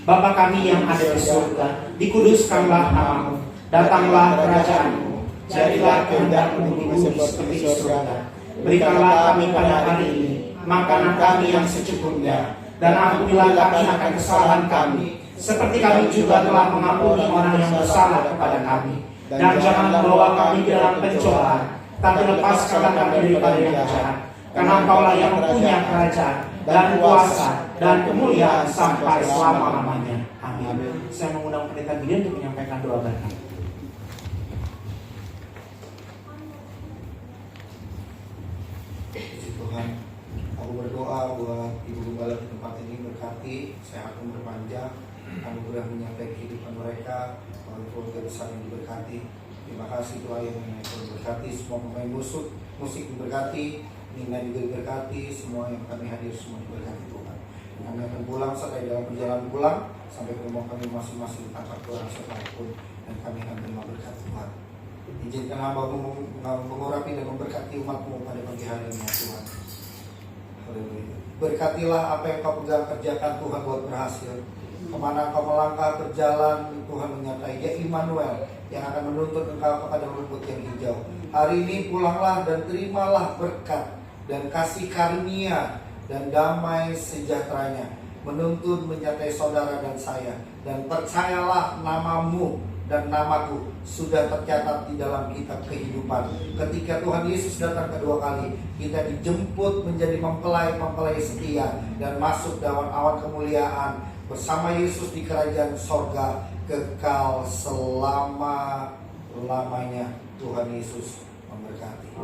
Bapa kami yang ada di surga, dikuduskanlah nama-Mu, datanglah kerajaan-Mu, jadilah kehendak-Mu di bumi seperti di surga. Berikanlah kami pada hari ini makanan kami yang secukupnya, dan ampunilah kami akan kesalahan kami, seperti kami juga telah mengampuni orang yang bersalah kepada kami. Dan jangan membawa kami ke dalam pencobaan, tapi lepaskanlah kami daripada yang jahat. Karena Engkaulah yang mempunyai kerajaan dan kuasa dan kemuliaan sampai selama-lamanya. Amin. Saya mengundang pendeta Gideon untuk menyampaikan doa berkat. anugerah menyertai kehidupan mereka, oleh keluarga besar yang diberkati. Terima kasih Tuhan yang memberkati semua pemain musik diberkati, Nina juga diberkati, semua yang kami hadir semua diberkati Tuhan. Kami akan pulang serta dalam perjalanan pulang sampai ke rumah kami masing-masing tanpa kurang sekalipun, dan kami akan terima berkat Tuhan. Izinkan hamba mengurapi dan memberkati umat-Mu pada pagi hari ini ya Tuhan. Haleluya. Berkatilah apa yang Kau pegang kerjakan Tuhan buat berhasil. Kemana Kau melangkah berjalan, Tuhan menyertai. Dia Immanuel yang akan menuntut Engkau kepada rumput yang hijau. Hari ini pulanglah dan terimalah berkat dan kasih karunia dan damai sejahteranya menuntun menyertai saudara dan saya. Dan percayalah namamu dan namaku sudah tercatat di dalam kitab kehidupan. Ketika Tuhan Yesus datang kedua kali, kita dijemput menjadi mempelai-mempelai setia dan masuk dalam awan kemuliaan bersama Yesus di kerajaan sorga kekal selama-lamanya. Tuhan Yesus memberkati.